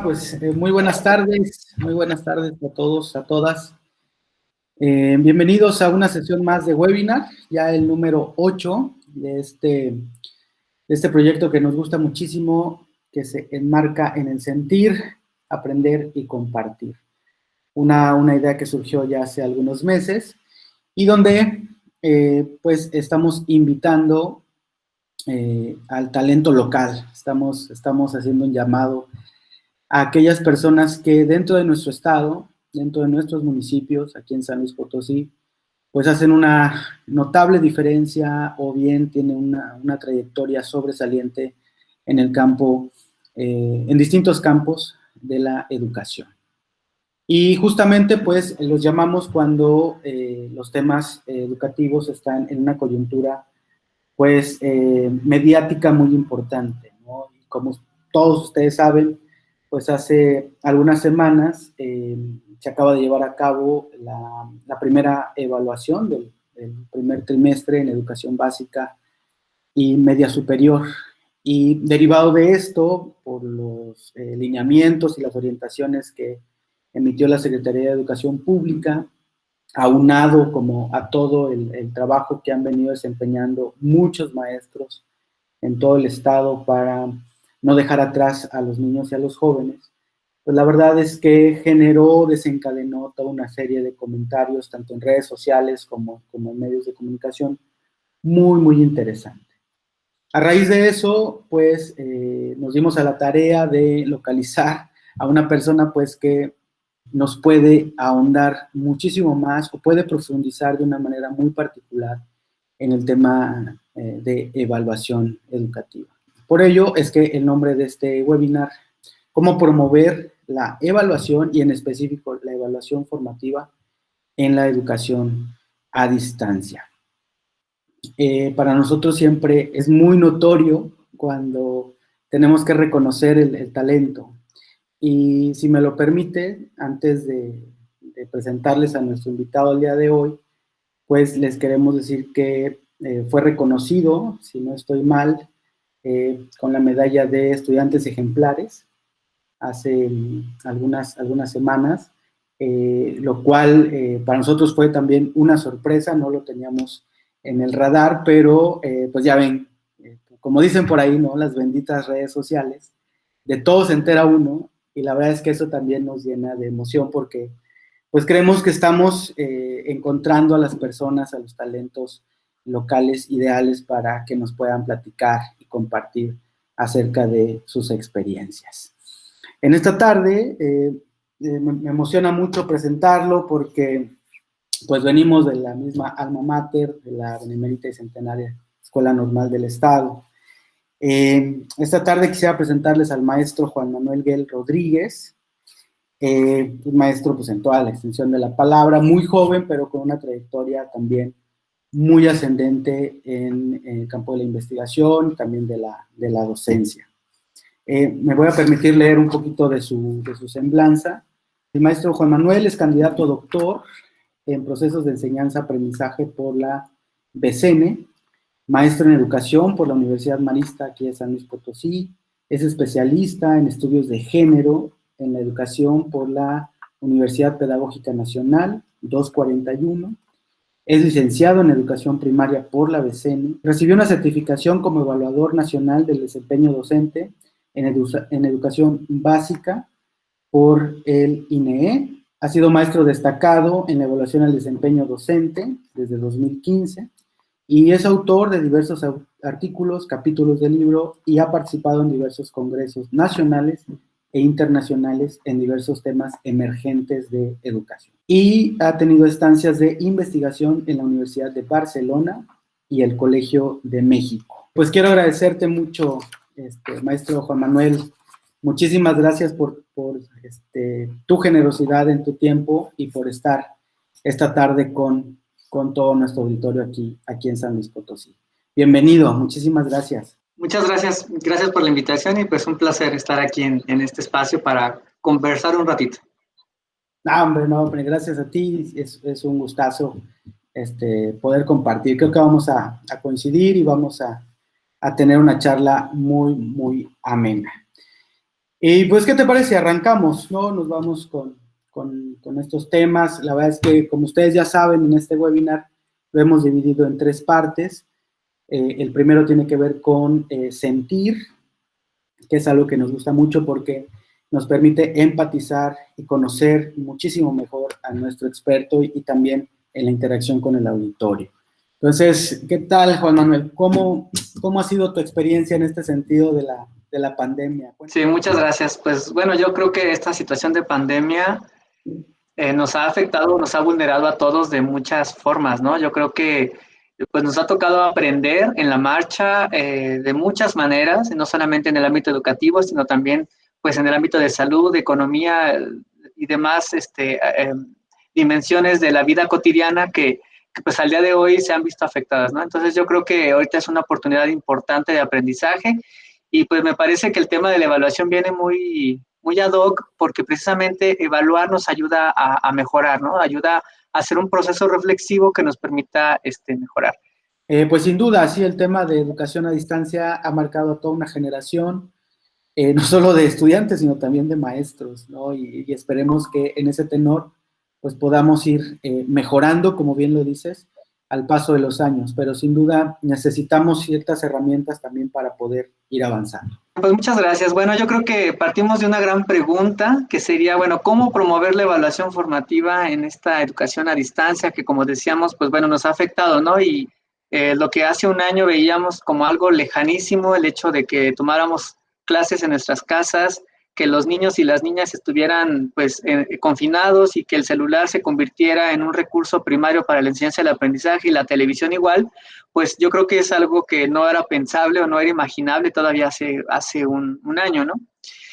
pues muy buenas tardes a todos, a todas. Bienvenidos a una sesión más de webinar, ya el número 8 de este proyecto que nos gusta muchísimo, que se enmarca en el sentir, aprender y compartir. Una idea que surgió ya hace algunos meses y donde pues estamos invitando al talento local. Estamos haciendo un llamado a aquellas personas que dentro de nuestro estado, dentro de nuestros municipios, aquí en San Luis Potosí, pues hacen una notable diferencia o bien tienen una trayectoria sobresaliente en el campo, en distintos campos de la educación. Y justamente pues los llamamos cuando los temas educativos están en una coyuntura pues mediática muy importante, ¿no? Y como todos ustedes saben, pues hace algunas semanas se acaba de llevar a cabo la primera evaluación del primer trimestre en educación básica y media superior. Y derivado de esto, por los lineamientos y las orientaciones que emitió la Secretaría de Educación Pública, aunado como a todo el trabajo que han venido desempeñando muchos maestros en todo el estado para no dejar atrás a los niños y a los jóvenes, pues la verdad es que desencadenó toda una serie de comentarios, tanto en redes sociales como en medios de comunicación, muy, muy interesante. A raíz de eso, pues nos dimos a la tarea de localizar a una persona pues que nos puede ahondar muchísimo más o puede profundizar de una manera muy particular en el tema de evaluación educativa. Por ello es que el nombre de este webinar, cómo promover la evaluación y en específico la evaluación formativa en la educación a distancia. Para nosotros siempre es muy notorio cuando tenemos que reconocer el talento. Y si me lo permite, antes de presentarles a nuestro invitado el día de hoy, pues les queremos decir que fue reconocido, si no estoy mal, con la medalla de estudiantes ejemplares hace algunas semanas, lo cual para nosotros fue también una sorpresa, no lo teníamos en el radar, pero pues ya ven, como dicen por ahí, ¿no? Las benditas redes sociales, de todo se entera uno, y la verdad es que eso también nos llena de emoción porque pues creemos que estamos encontrando a las personas, a los talentos locales ideales para que nos puedan platicar y compartir acerca de sus experiencias. En esta tarde me emociona mucho presentarlo porque pues venimos de la misma alma mater, de la Benemérita y Centenaria Escuela Normal del Estado. Esta tarde quisiera presentarles al maestro Juan Manuel Guel Rodríguez, un maestro pues en toda la extensión de la palabra, muy joven pero con una trayectoria también muy ascendente en el campo de la investigación y también de la docencia. Me voy a permitir leer un poquito de su semblanza. El maestro Juan Manuel es candidato a doctor en procesos de enseñanza-aprendizaje por la BCN, maestro en educación por la Universidad Marista aquí de San Luis Potosí, es especialista en estudios de género en la educación por la Universidad Pedagógica Nacional 241, es licenciado en educación primaria por la BCN, recibió una certificación como evaluador nacional del desempeño docente en educación básica por el INEE, ha sido maestro destacado en la evaluación al desempeño docente desde 2015 y es autor de diversos artículos, capítulos de libro y ha participado en diversos congresos nacionales e internacionales en diversos temas emergentes de educación. Y ha tenido estancias de investigación en la Universidad de Barcelona y el Colegio de México. Pues quiero agradecerte mucho, maestro Juan Manuel. Muchísimas gracias por tu generosidad en tu tiempo y por estar esta tarde con todo nuestro auditorio aquí en San Luis Potosí. Bienvenido, muchísimas gracias. Muchas gracias por la invitación y pues un placer estar aquí en este espacio para conversar un ratito. No, hombre, gracias a ti, es un gustazo poder compartir. Creo que vamos a coincidir y vamos a tener una charla muy, muy amena. Y pues, ¿qué te parece? Arrancamos, ¿no? Nos vamos con estos temas. La verdad es que, como ustedes ya saben, en este webinar lo hemos dividido en tres partes. El primero tiene que ver con sentir, que es algo que nos gusta mucho porque nos permite empatizar y conocer muchísimo mejor a nuestro experto y también en la interacción con el auditorio. Entonces, ¿qué tal, Juan Manuel? ¿Cómo ha sido tu experiencia en este sentido de la pandemia? Sí, muchas gracias. Pues bueno, yo creo que esta situación de pandemia nos ha afectado, nos ha vulnerado a todos de muchas formas, ¿no? Yo creo que pues nos ha tocado aprender en la marcha de muchas maneras, no solamente en el ámbito educativo, sino también pues en el ámbito de salud, de economía y demás dimensiones de la vida cotidiana que pues al día de hoy se han visto afectadas, ¿no? Entonces yo creo que ahorita es una oportunidad importante de aprendizaje y pues me parece que el tema de la evaluación viene muy ad hoc porque precisamente evaluar nos ayuda a mejorar, ¿no? Ayuda a hacer un proceso reflexivo que nos permita mejorar. Pues sin duda, sí, el tema de educación a distancia ha marcado a toda una generación, no solo de estudiantes, sino también de maestros, ¿no? Y esperemos que en ese tenor, pues podamos ir mejorando, como bien lo dices, al paso de los años, pero sin duda necesitamos ciertas herramientas también para poder ir avanzando. Pues muchas gracias. Bueno, yo creo que partimos de una gran pregunta que sería, bueno, ¿cómo promover la evaluación formativa en esta educación a distancia que, como decíamos, pues bueno, nos ha afectado, ¿no? Y lo que hace un año veíamos como algo lejanísimo, el hecho de que tomáramos clases en nuestras casas, que los niños y las niñas estuvieran pues confinados y que el celular se convirtiera en un recurso primario para la enseñanza y el aprendizaje y la televisión igual, pues yo creo que es algo que no era pensable o no era imaginable todavía hace un año, ¿no?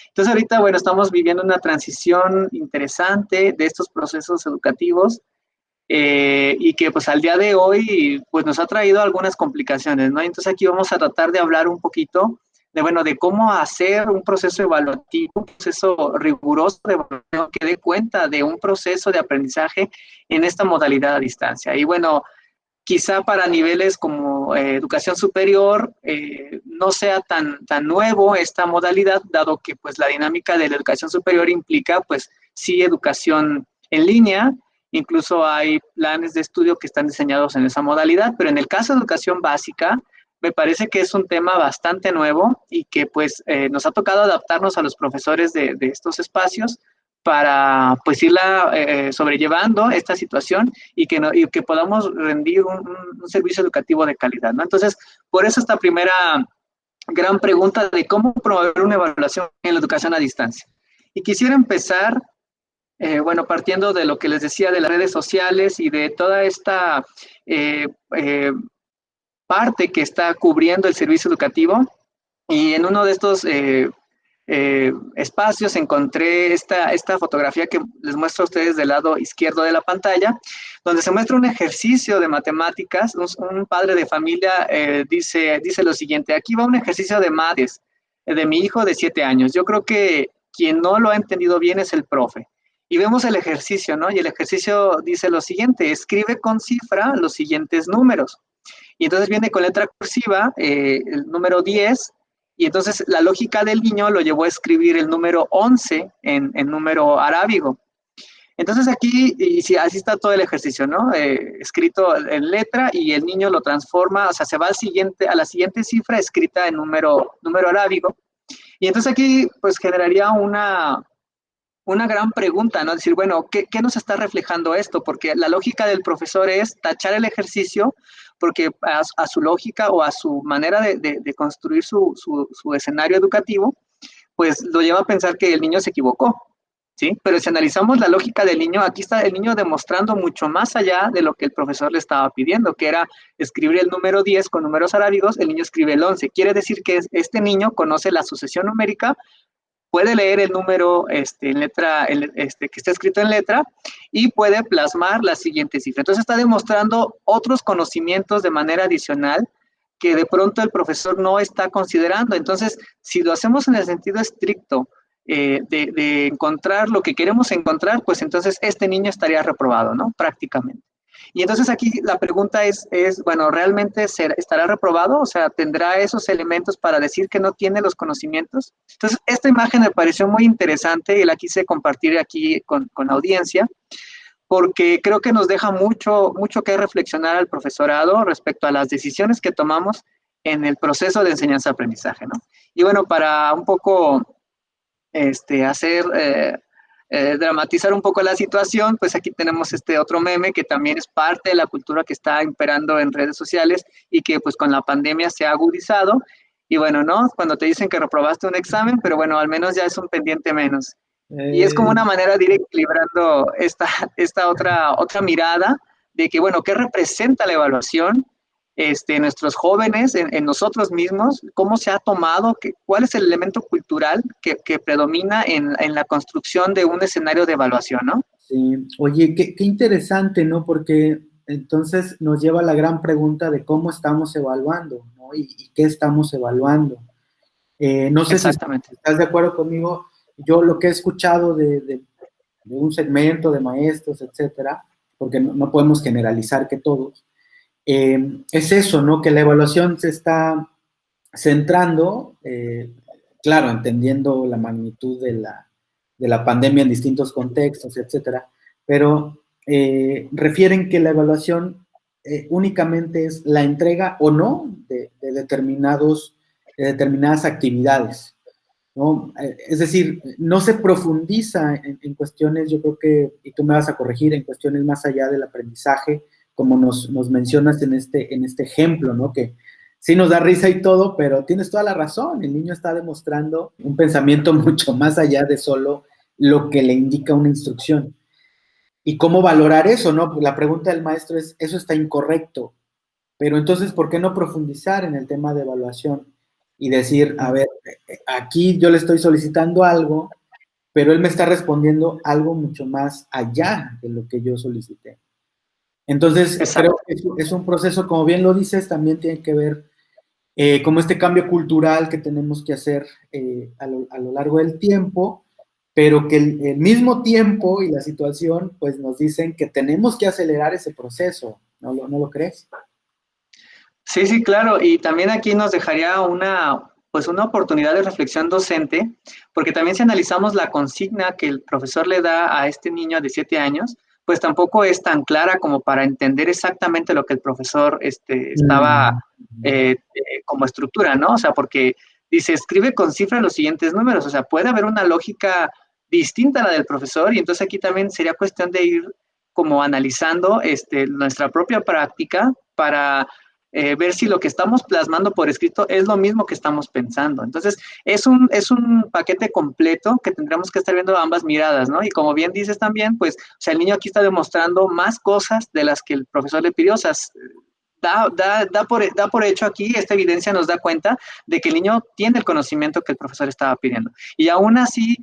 Entonces ahorita, bueno, estamos viviendo una transición interesante de estos procesos educativos y que pues al día de hoy pues nos ha traído algunas complicaciones, ¿no? Entonces aquí vamos a tratar de hablar un poquito de, bueno, de cómo hacer un proceso evaluativo, un proceso riguroso de evaluación que dé cuenta de un proceso de aprendizaje en esta modalidad a distancia. Y bueno, quizá para niveles como educación superior no sea tan nuevo esta modalidad, dado que pues la dinámica de la educación superior implica pues sí educación en línea, incluso hay planes de estudio que están diseñados en esa modalidad, pero en el caso de educación básica, me parece que es un tema bastante nuevo y que pues nos ha tocado adaptarnos a los profesores de estos espacios para pues irla sobrellevando esta situación y que podamos rendir un servicio educativo de calidad, ¿no? Entonces, por eso esta primera gran pregunta de cómo promover una evaluación en la educación a distancia. Y quisiera empezar, bueno, partiendo de lo que les decía de las redes sociales y de toda esta eh, eh, parte que está cubriendo el servicio educativo. Y en uno de estos espacios encontré esta fotografía que les muestro a ustedes del lado izquierdo de la pantalla, donde se muestra un ejercicio de matemáticas. Un padre de familia dice lo siguiente: aquí va un ejercicio de mates de mi hijo de 7 años. Yo creo que quien no lo ha entendido bien es el profe. Y vemos el ejercicio, ¿no? Y el ejercicio dice lo siguiente: escribe con cifra los siguientes números. Y entonces viene con letra cursiva el número 10, y entonces la lógica del niño lo llevó a escribir el número 11 en número arábigo. Entonces aquí, y sí, así está todo el ejercicio, ¿no? Escrito en letra y el niño lo transforma, o sea, se va a la siguiente cifra escrita en número arábigo. Y entonces aquí, pues, generaría una gran pregunta, ¿no? Decir, bueno, ¿qué nos está reflejando esto? Porque la lógica del profesor es tachar el ejercicio porque a su lógica o a su manera de construir su escenario educativo, pues lo lleva a pensar que el niño se equivocó, ¿sí? Pero si analizamos la lógica del niño, aquí está el niño demostrando mucho más allá de lo que el profesor le estaba pidiendo, que era escribir el número 10 con números arábigos, el niño escribe el 11. Quiere decir que este niño conoce la sucesión numérica, puede leer el número en letra, que está escrito en letra y puede plasmar la siguiente cifra. Entonces está demostrando otros conocimientos de manera adicional que de pronto el profesor no está considerando. Entonces, si lo hacemos en el sentido estricto de encontrar lo que queremos encontrar, pues entonces este niño estaría reprobado, ¿no? Prácticamente. Y entonces aquí la pregunta bueno, ¿realmente estará reprobado? O sea, ¿tendrá esos elementos para decir que no tiene los conocimientos? Entonces, esta imagen me pareció muy interesante y la quise compartir aquí con la audiencia, porque creo que nos deja mucho, mucho que reflexionar al profesorado respecto a las decisiones que tomamos en el proceso de enseñanza-aprendizaje, ¿no? Y bueno, para un poco hacer, dramatizar un poco la situación, pues aquí tenemos este otro meme que también es parte de la cultura que está imperando en redes sociales y que pues con la pandemia se ha agudizado. Y bueno, ¿no? Cuando te dicen que reprobaste un examen, pero bueno, al menos ya es un pendiente menos. Y es como una manera de ir equilibrando esta otra mirada de que, bueno, ¿qué representa la evaluación? Nuestros jóvenes, en nosotros mismos, cómo se ha tomado, cuál es el elemento cultural que predomina en la construcción de un escenario de evaluación, ¿no? Sí. Oye, qué interesante, ¿no? Porque entonces nos lleva a la gran pregunta de cómo estamos evaluando, ¿no? Y qué estamos evaluando. No sé si Exactamente. estás de acuerdo conmigo. Yo lo que he escuchado de un segmento de maestros, etcétera, porque no podemos generalizar que todos, es eso, ¿no? Que la evaluación se está centrando, claro, entendiendo la magnitud de la pandemia en distintos contextos, etcétera, pero refieren que la evaluación únicamente es la entrega o no de determinadas actividades, ¿no? Es decir, no se profundiza en cuestiones, yo creo que, y tú me vas a corregir, en cuestiones más allá del aprendizaje, como nos mencionas en este ejemplo, ¿no? Que sí nos da risa y todo, pero tienes toda la razón, el niño está demostrando un pensamiento mucho más allá de solo lo que le indica una instrucción. ¿Y cómo valorar eso, no? La pregunta del maestro es, eso está incorrecto, pero entonces, ¿por qué no profundizar en el tema de evaluación y decir, a ver, aquí yo le estoy solicitando algo, pero él me está respondiendo algo mucho más allá de lo que yo solicité? Entonces, creo Exacto. que es un proceso, como bien lo dices, también tiene que ver como este cambio cultural que tenemos que hacer a lo largo del tiempo, pero que el mismo tiempo y la situación, pues nos dicen que tenemos que acelerar ese proceso, ¿no lo crees? Sí, sí, claro. Y también aquí nos dejaría pues una oportunidad de reflexión docente, porque también si analizamos la consigna que el profesor le da a este niño de 7 años, pues tampoco es tan clara como para entender exactamente lo que el profesor estaba Mm. como estructura, ¿no? O sea, porque dice, escribe con cifra los siguientes números, o sea, puede haber una lógica distinta a la del profesor, y entonces aquí también sería cuestión de ir como analizando nuestra propia práctica para ver si lo que estamos plasmando por escrito es lo mismo que estamos pensando. Entonces, es un paquete completo que tendremos que estar viendo ambas miradas, ¿no? Y como bien dices también, pues, o sea, el niño aquí está demostrando más cosas de las que el profesor le pidió, o sea, da por hecho aquí, esta evidencia nos da cuenta de que el niño tiene el conocimiento que el profesor estaba pidiendo. Y aún así,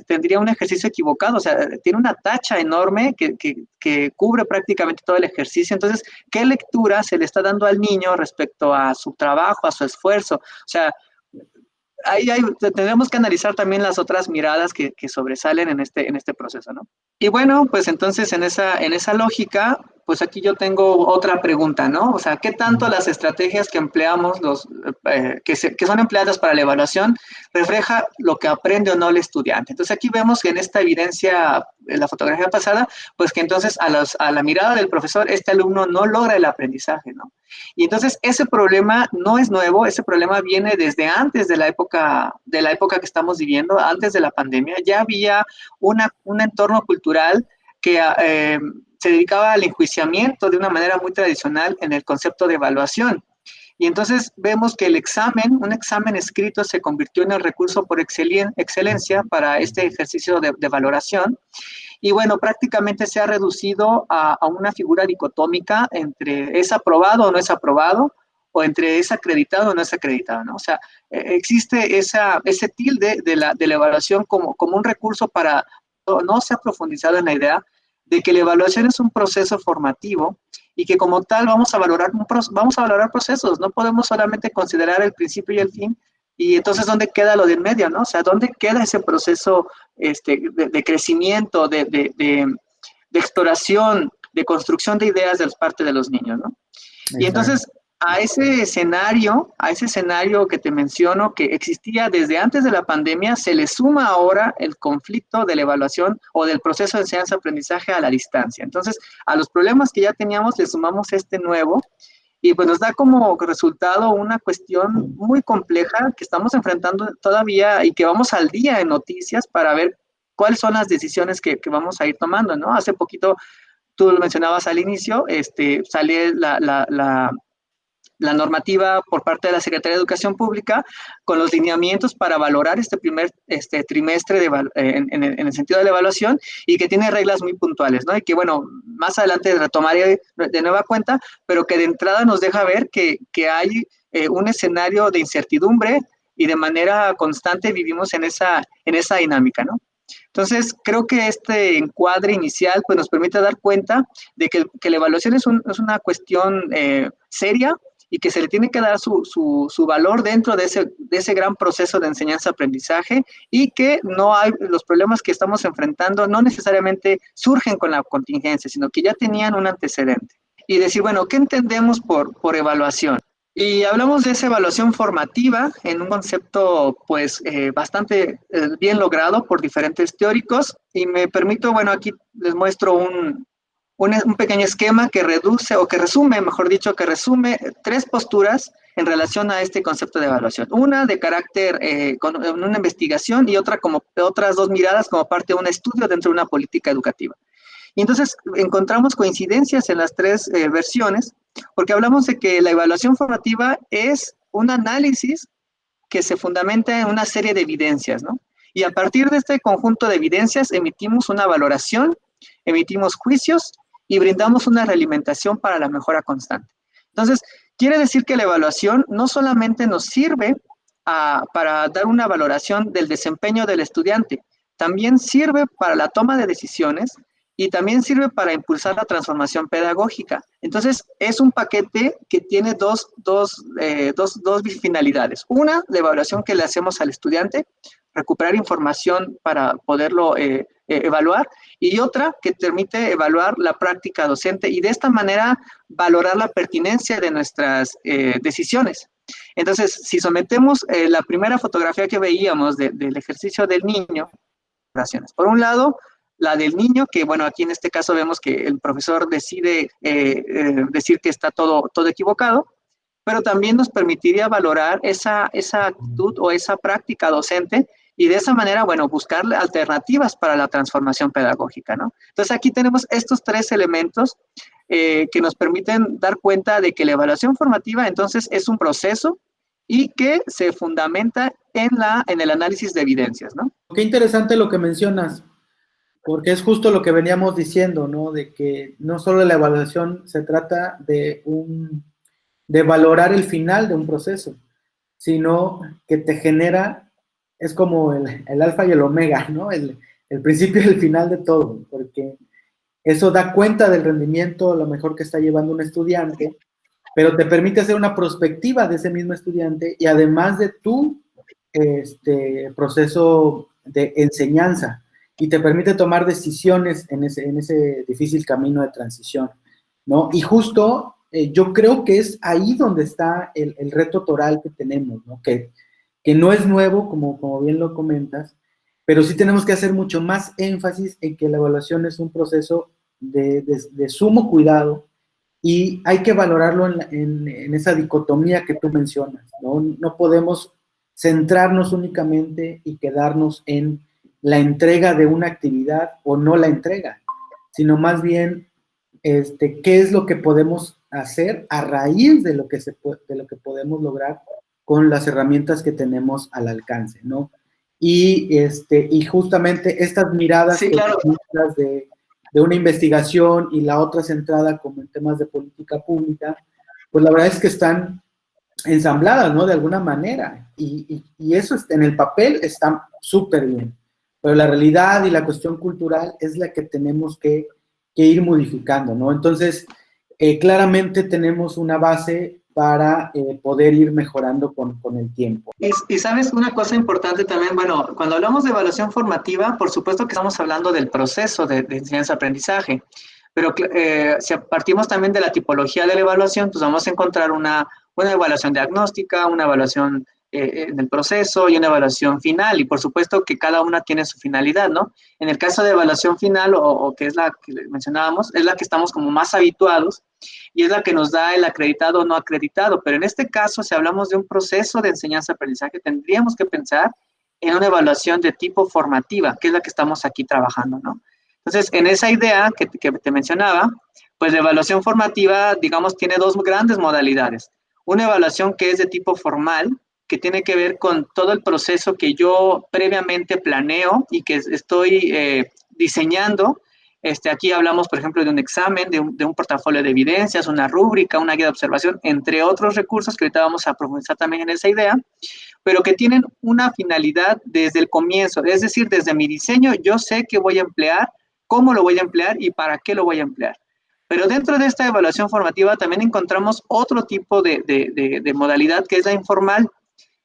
tendría un ejercicio equivocado, o sea, tiene una tacha enorme que cubre prácticamente todo el ejercicio. Entonces, ¿qué lectura se le está dando al niño respecto a su trabajo, a su esfuerzo? O sea, tendremos que analizar también las otras miradas que sobresalen en este proceso, ¿no? Y bueno, pues entonces en esa lógica, pues aquí yo tengo otra pregunta, ¿no? O sea, ¿qué tanto las estrategias que empleamos, que son empleadas para la evaluación, refleja lo que aprende o no el estudiante? Entonces aquí vemos que en esta evidencia, en la fotografía pasada, pues que entonces a la mirada del profesor, este alumno no logra el aprendizaje, ¿no? Y entonces ese problema no es nuevo, ese problema viene desde antes de la época que estamos viviendo, antes de la pandemia. Ya había un entorno cultural que se dedicaba al enjuiciamiento de una manera muy tradicional en el concepto de evaluación. Y entonces vemos que un examen escrito se convirtió en el recurso por excelencia para este ejercicio de valoración. Y bueno, prácticamente se ha reducido a una figura dicotómica entre es aprobado o no es aprobado, o entre es acreditado o no es acreditado, ¿no? O sea, existe ese tilde de la evaluación como un recurso para, no se ha profundizado en la idea de que la evaluación es un proceso formativo y que como tal vamos a valorar procesos, no podemos solamente considerar el principio y el fin, y entonces ¿dónde queda lo del medio, no? O sea, ¿dónde queda ese proceso de crecimiento, de exploración de construcción de ideas de parte de los niños, ¿no? Y entonces, a ese escenario que te menciono, que existía desde antes de la pandemia, se le suma ahora el conflicto de la evaluación o del proceso de enseñanza-aprendizaje a la distancia. Entonces, a los problemas que ya teníamos le sumamos este nuevo, y pues nos da como resultado una cuestión muy compleja que estamos enfrentando todavía y que vamos al día en noticias para ver cuáles son las decisiones que vamos a ir tomando, ¿no? Hace poquito, tú lo mencionabas al inicio, sale la normativa por parte de la Secretaría de Educación Pública con los lineamientos para valorar este primer trimestre en el sentido de la evaluación, y que tiene reglas muy puntuales, ¿no? Y que, bueno, más adelante retomaré de nueva cuenta, pero que de entrada nos deja ver que hay un escenario de incertidumbre y de manera constante vivimos en esa dinámica, ¿no? Entonces, creo que este encuadre inicial pues, nos permite dar cuenta de que la evaluación es una cuestión seria, y que se le tiene que dar su valor dentro de ese gran proceso de enseñanza-aprendizaje, y que los problemas que estamos enfrentando no necesariamente surgen con la contingencia, sino que ya tenían un antecedente. Y decir, bueno, ¿qué entendemos por evaluación? Y hablamos de esa evaluación formativa en un concepto pues bastante bien logrado por diferentes teóricos, y me permito, bueno, aquí les muestro un pequeño esquema que resume tres posturas en relación a este concepto de evaluación. Una de carácter con una investigación, y otras dos miradas como parte de un estudio dentro de una política educativa. Y entonces encontramos coincidencias en las tres versiones, porque hablamos de que la evaluación formativa es un análisis que se fundamenta en una serie de evidencias, ¿no? Y a partir de este conjunto de evidencias emitimos una valoración, emitimos juicios y brindamos una realimentación para la mejora constante. Entonces, quiere decir que la evaluación no solamente nos sirve para dar una valoración del desempeño del estudiante, también sirve para la toma de decisiones y también sirve para impulsar la transformación pedagógica. Entonces, es un paquete que tiene dos finalidades. Una, la evaluación que le hacemos al estudiante, recuperar información para poderlo evaluar, y otra que permite evaluar la práctica docente y de esta manera valorar la pertinencia de nuestras decisiones. Entonces, si sometemos la primera fotografía que veíamos del ejercicio del niño, por un lado, la del niño, que bueno, aquí en este caso vemos que el profesor decide decir que está todo equivocado, pero también nos permitiría valorar esa actitud o esa práctica docente, y de esa manera, bueno, buscar alternativas para la transformación pedagógica, ¿no? Entonces, aquí tenemos estos tres elementos que nos permiten dar cuenta de que la evaluación formativa, entonces, es un proceso y que se fundamenta en el análisis de evidencias, ¿no? Qué interesante lo que mencionas, porque es justo lo que veníamos diciendo, ¿no? De que no solo la evaluación se trata de valorar el final de un proceso, sino que te genera, es como el alfa y el omega, ¿no? El principio y el final de todo, porque eso da cuenta del rendimiento, lo mejor que está llevando un estudiante, pero te permite hacer una prospectiva de ese mismo estudiante, y además de tu proceso de enseñanza, y te permite tomar decisiones en ese difícil camino de transición, ¿no? Y justo yo creo que es ahí donde está el reto toral que tenemos, ¿no? Que no es nuevo, como bien lo comentas, pero sí tenemos que hacer mucho más énfasis en que la evaluación es un proceso de sumo cuidado, y hay que valorarlo en esa dicotomía que tú mencionas, ¿no? No podemos centrarnos únicamente y quedarnos en la entrega de una actividad o no la entrega, sino más bien qué es lo que podemos hacer a raíz de lo que podemos lograr con las herramientas que tenemos al alcance, ¿no? Y justamente estas miradas, sí, claro, de una investigación y la otra centrada como en temas de política pública, pues la verdad es que están ensambladas, ¿no? De alguna manera, y eso en el papel está súper bien, pero la realidad y la cuestión cultural es la que tenemos que ir modificando, ¿no? Entonces, claramente tenemos una base para poder ir mejorando con el tiempo. Y sabes, una cosa importante también, bueno, cuando hablamos de evaluación formativa, por supuesto que estamos hablando del proceso de enseñanza-aprendizaje, Pero si partimos también de la tipología de la evaluación, pues vamos a encontrar una evaluación diagnóstica, una evaluación en el proceso y una evaluación final. Y por supuesto que cada una tiene su finalidad, ¿no? En el caso de evaluación final, o que es la que mencionábamos, es la que estamos como más habituados y es la que nos da el acreditado o no acreditado. Pero en este caso, si hablamos de un proceso de enseñanza-aprendizaje, tendríamos que pensar en una evaluación de tipo formativa, que es la que estamos aquí trabajando, ¿no? Entonces, en esa idea que te mencionaba, pues la evaluación formativa, digamos, tiene dos grandes modalidades. Una evaluación que es de tipo formal, que tiene que ver con todo el proceso que yo previamente planeo y que estoy diseñando. Aquí hablamos, por ejemplo, de un examen, de un portafolio de evidencias, una rúbrica, una guía de observación, entre otros recursos que ahorita vamos a profundizar también en esa idea, pero que tienen una finalidad desde el comienzo, es decir, desde mi diseño yo sé qué voy a emplear, cómo lo voy a emplear y para qué lo voy a emplear. Pero dentro de esta evaluación formativa también encontramos otro tipo de modalidad que es la informal.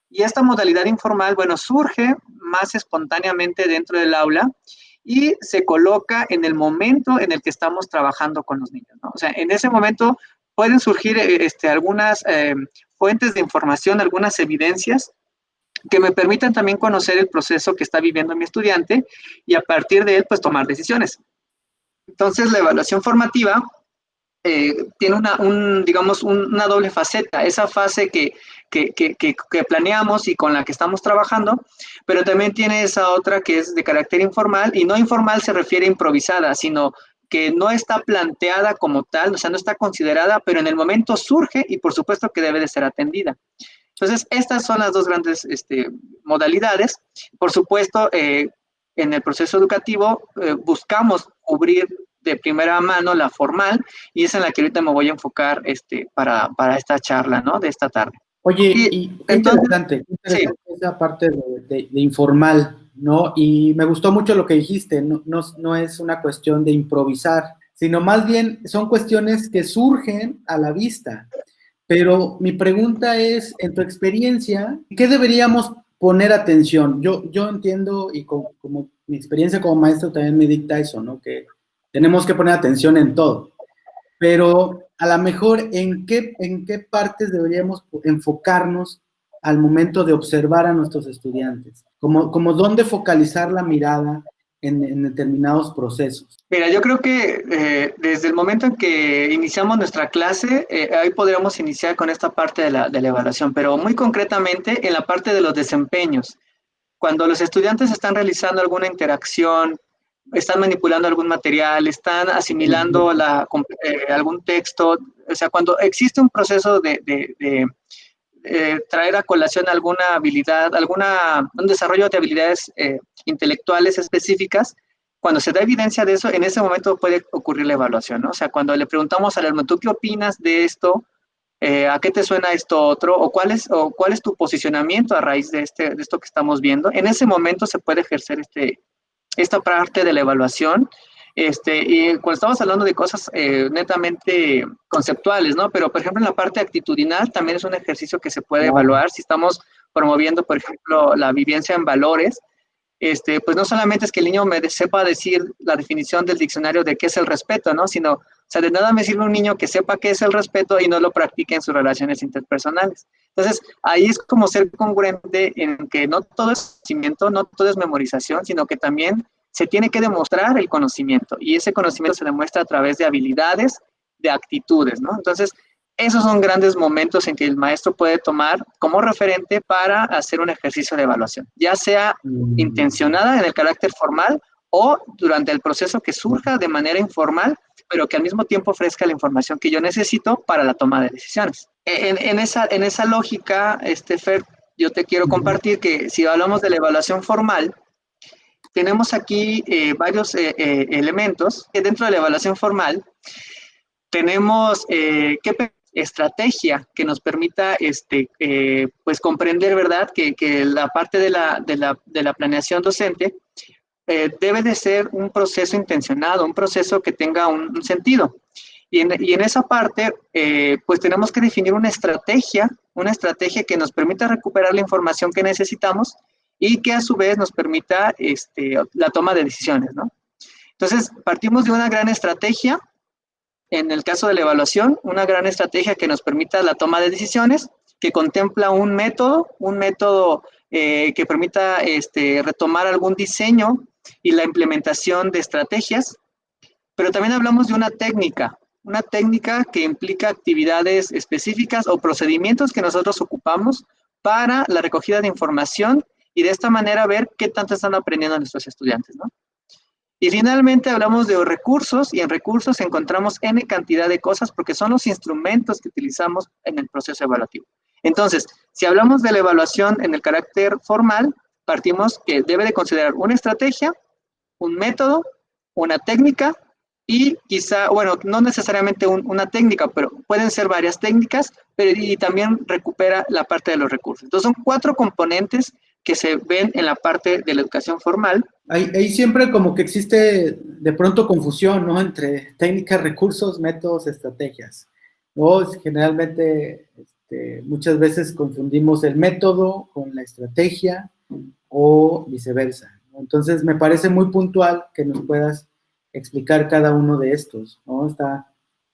Y esta modalidad informal, bueno, surge más espontáneamente dentro del aula y se coloca en el momento en el que estamos trabajando con los niños, ¿no? O sea, en ese momento pueden surgir algunas fuentes de información, algunas evidencias que me permitan también conocer el proceso que está viviendo mi estudiante y a partir de él, pues tomar decisiones. Entonces, la evaluación formativa tiene digamos, una doble faceta, esa fase que planeamos y con la que estamos trabajando, pero también tiene esa otra que es de carácter informal, y no informal se refiere a improvisada, sino que no está planteada como tal, o sea, no está considerada, pero en el momento surge y por supuesto que debe de ser atendida. Entonces, estas son las dos grandes modalidades. Por supuesto, en el proceso educativo buscamos cubrir de primera mano la formal y es en la que ahorita me voy a enfocar para esta charla, ¿no? De esta tarde. Oye, Y y qué entonces, interesante sí, esa parte de informal, ¿no? Y me gustó mucho lo que dijiste, no es una cuestión de improvisar, sino más bien son cuestiones que surgen a la vista. Pero mi pregunta es, en tu experiencia, ¿qué deberíamos poner atención? Yo entiendo, y como mi experiencia como maestro también me dicta eso, ¿no? Que tenemos que poner atención en todo. Pero a lo mejor, ¿en qué partes deberíamos enfocarnos al momento de observar a nuestros estudiantes? Como dónde focalizar la mirada en determinados procesos. mira, yo creo que desde el momento en que iniciamos nuestra clase, ahí podríamos iniciar con esta parte de la evaluación, pero muy concretamente en la parte de los desempeños. Cuando los estudiantes están realizando alguna interacción, están manipulando algún material, están asimilando algún texto, o sea, cuando existe un proceso de traer a colación alguna habilidad, un desarrollo de habilidades intelectuales específicas, cuando se da evidencia de eso, en ese momento puede ocurrir la evaluación, ¿no? O sea, cuando le preguntamos al alumno, ¿tú qué opinas de esto? ¿A qué te suena esto otro? ¿Cuál es tu posicionamiento a raíz de esto que estamos viendo? En ese momento se puede ejercer esta parte de la evaluación. Y cuando estamos hablando de cosas netamente conceptuales, ¿no? Pero, por ejemplo, en la parte actitudinal también es un ejercicio que se puede Claro. evaluar si estamos promoviendo, por ejemplo, la vivencia en valores. Pues no solamente es que el niño me sepa decir la definición del diccionario de qué es el respeto, ¿no? Sino, o sea, de nada me sirve un niño que sepa qué es el respeto y no lo practique en sus relaciones interpersonales. Entonces, ahí es como ser congruente en que no todo es conocimiento, no todo es memorización, sino que también se tiene que demostrar el conocimiento y ese conocimiento se demuestra a través de habilidades, de actitudes, ¿no? Entonces, esos son grandes momentos en que el maestro puede tomar como referente para hacer un ejercicio de evaluación, ya sea intencionada en el carácter formal o durante el proceso que surja de manera informal, pero que al mismo tiempo ofrezca la información que yo necesito para la toma de decisiones. En esa lógica, Fer, yo te quiero compartir que si hablamos de la evaluación formal, tenemos aquí varios elementos que dentro de la evaluación formal tenemos qué estrategia que nos permita pues comprender, ¿verdad?, que la parte de la planeación docente debe de ser un proceso intencionado, un proceso que tenga un sentido. Y en esa parte, pues tenemos que definir una estrategia que nos permita recuperar la información que necesitamos y que a su vez nos permita la toma de decisiones, ¿no? Entonces, partimos de una gran estrategia en el caso de la evaluación, una gran estrategia que nos permita la toma de decisiones, que contempla un método que permita retomar algún diseño y la implementación de estrategias, pero también hablamos de una técnica que implica actividades específicas o procedimientos que nosotros ocupamos para la recogida de información y de esta manera ver qué tanto están aprendiendo nuestros estudiantes, ¿no? Y finalmente hablamos de recursos y en recursos encontramos N cantidad de cosas porque son los instrumentos que utilizamos en el proceso evaluativo. Entonces, si hablamos de la evaluación en el carácter formal, partimos que debe de considerar una estrategia, un método, una técnica y quizá, bueno, no necesariamente una técnica, pero pueden ser varias técnicas, pero y también recupera la parte de los recursos. Entonces son 4 componentes que se ven en la parte de la educación formal. Ahí siempre como que existe de pronto confusión, ¿no? Entre técnicas, recursos, métodos, estrategias. O generalmente, muchas veces confundimos el método con la estrategia o viceversa, ¿no? Entonces, me parece muy puntual que nos puedas explicar cada uno de estos, ¿no?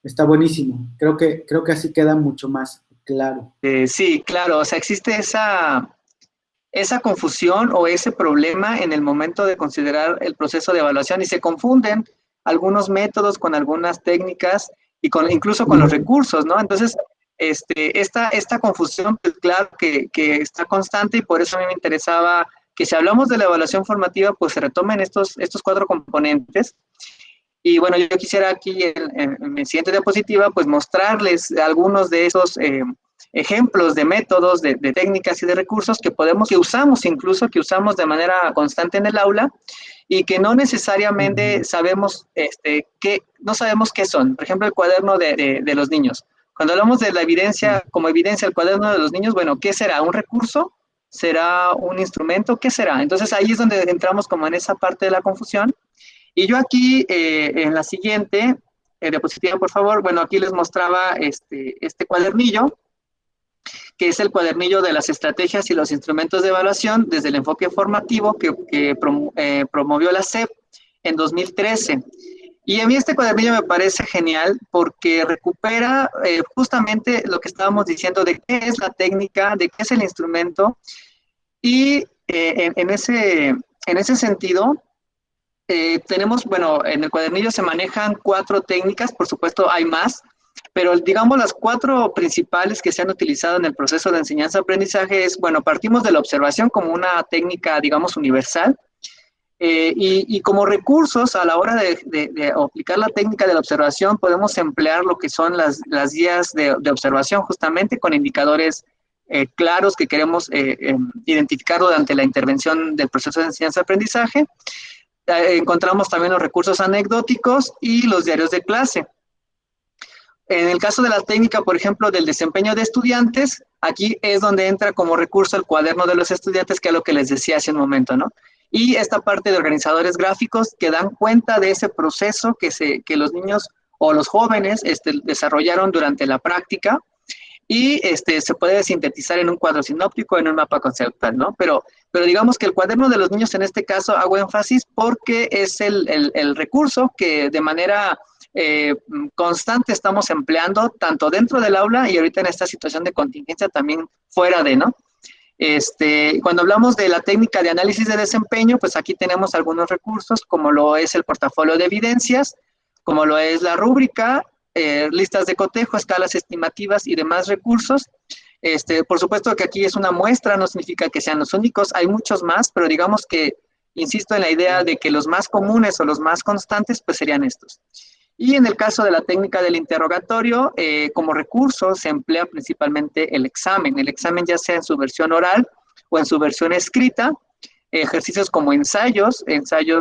Está buenísimo. Creo que así queda mucho más claro. Sí, claro, o sea, existe esa confusión o ese problema en el momento de considerar el proceso de evaluación y se confunden algunos métodos con algunas técnicas y incluso con los recursos, ¿no? Entonces, esta confusión, pues claro que está constante y por eso a mí me interesaba que si hablamos de la evaluación formativa, pues se retomen estos 4 componentes. Y bueno, yo quisiera aquí en mi siguiente diapositiva, pues mostrarles algunos de esos ejemplos de métodos, de técnicas y de recursos que usamos incluso, que usamos de manera constante en el aula y que no necesariamente sabemos, no sabemos qué son. Por ejemplo, el cuaderno de los niños. Cuando hablamos de la evidencia, como evidencia el cuaderno de los niños, bueno, ¿qué será? ¿Un recurso? ¿Será un instrumento? ¿Qué será? Entonces ahí es donde entramos como en esa parte de la confusión. Y yo aquí, en la siguiente diapositiva, por favor, bueno, aquí les mostraba este cuadernillo, que es el cuadernillo de las estrategias y los instrumentos de evaluación desde el enfoque formativo que promovió la SEP en 2013. Y a mí este cuadernillo me parece genial porque recupera justamente lo que estábamos diciendo de qué es la técnica, de qué es el instrumento, y en ese sentido, tenemos, bueno, en el cuadernillo se manejan 4 técnicas, por supuesto hay más, pero digamos las 4 principales que se han utilizado en el proceso de enseñanza-aprendizaje es, bueno, partimos de la observación como una técnica, digamos, universal, y como recursos a la hora de aplicar la técnica de la observación podemos emplear lo que son las guías de observación justamente con indicadores claros que queremos identificar durante la intervención del proceso de enseñanza-aprendizaje. Encontramos también los recursos anecdóticos y los diarios de clase. En el caso de la técnica, por ejemplo, del desempeño de estudiantes, aquí es donde entra como recurso el cuaderno de los estudiantes, que es lo que les decía hace un momento, ¿no? Y esta parte de organizadores gráficos que dan cuenta de ese proceso que los niños o los jóvenes desarrollaron durante la práctica y se puede sintetizar en un cuadro sinóptico, en un mapa conceptual, ¿no? Pero digamos que el cuaderno de los niños en este caso hago énfasis porque es el recurso que de manera constante estamos empleando tanto dentro del aula y ahorita en esta situación de contingencia también fuera de, ¿no? Cuando hablamos de la técnica de análisis de desempeño, pues aquí tenemos algunos recursos, como lo es el portafolio de evidencias, como lo es la rúbrica, listas de cotejo, escalas estimativas y demás recursos. Por supuesto que aquí es una muestra, no significa que sean los únicos, hay muchos más, pero digamos que, insisto en la idea de que los más comunes o los más constantes, pues serían estos. Y en el caso de la técnica del interrogatorio, como recurso se emplea principalmente el examen ya sea en su versión oral o en su versión escrita, ejercicios como ensayos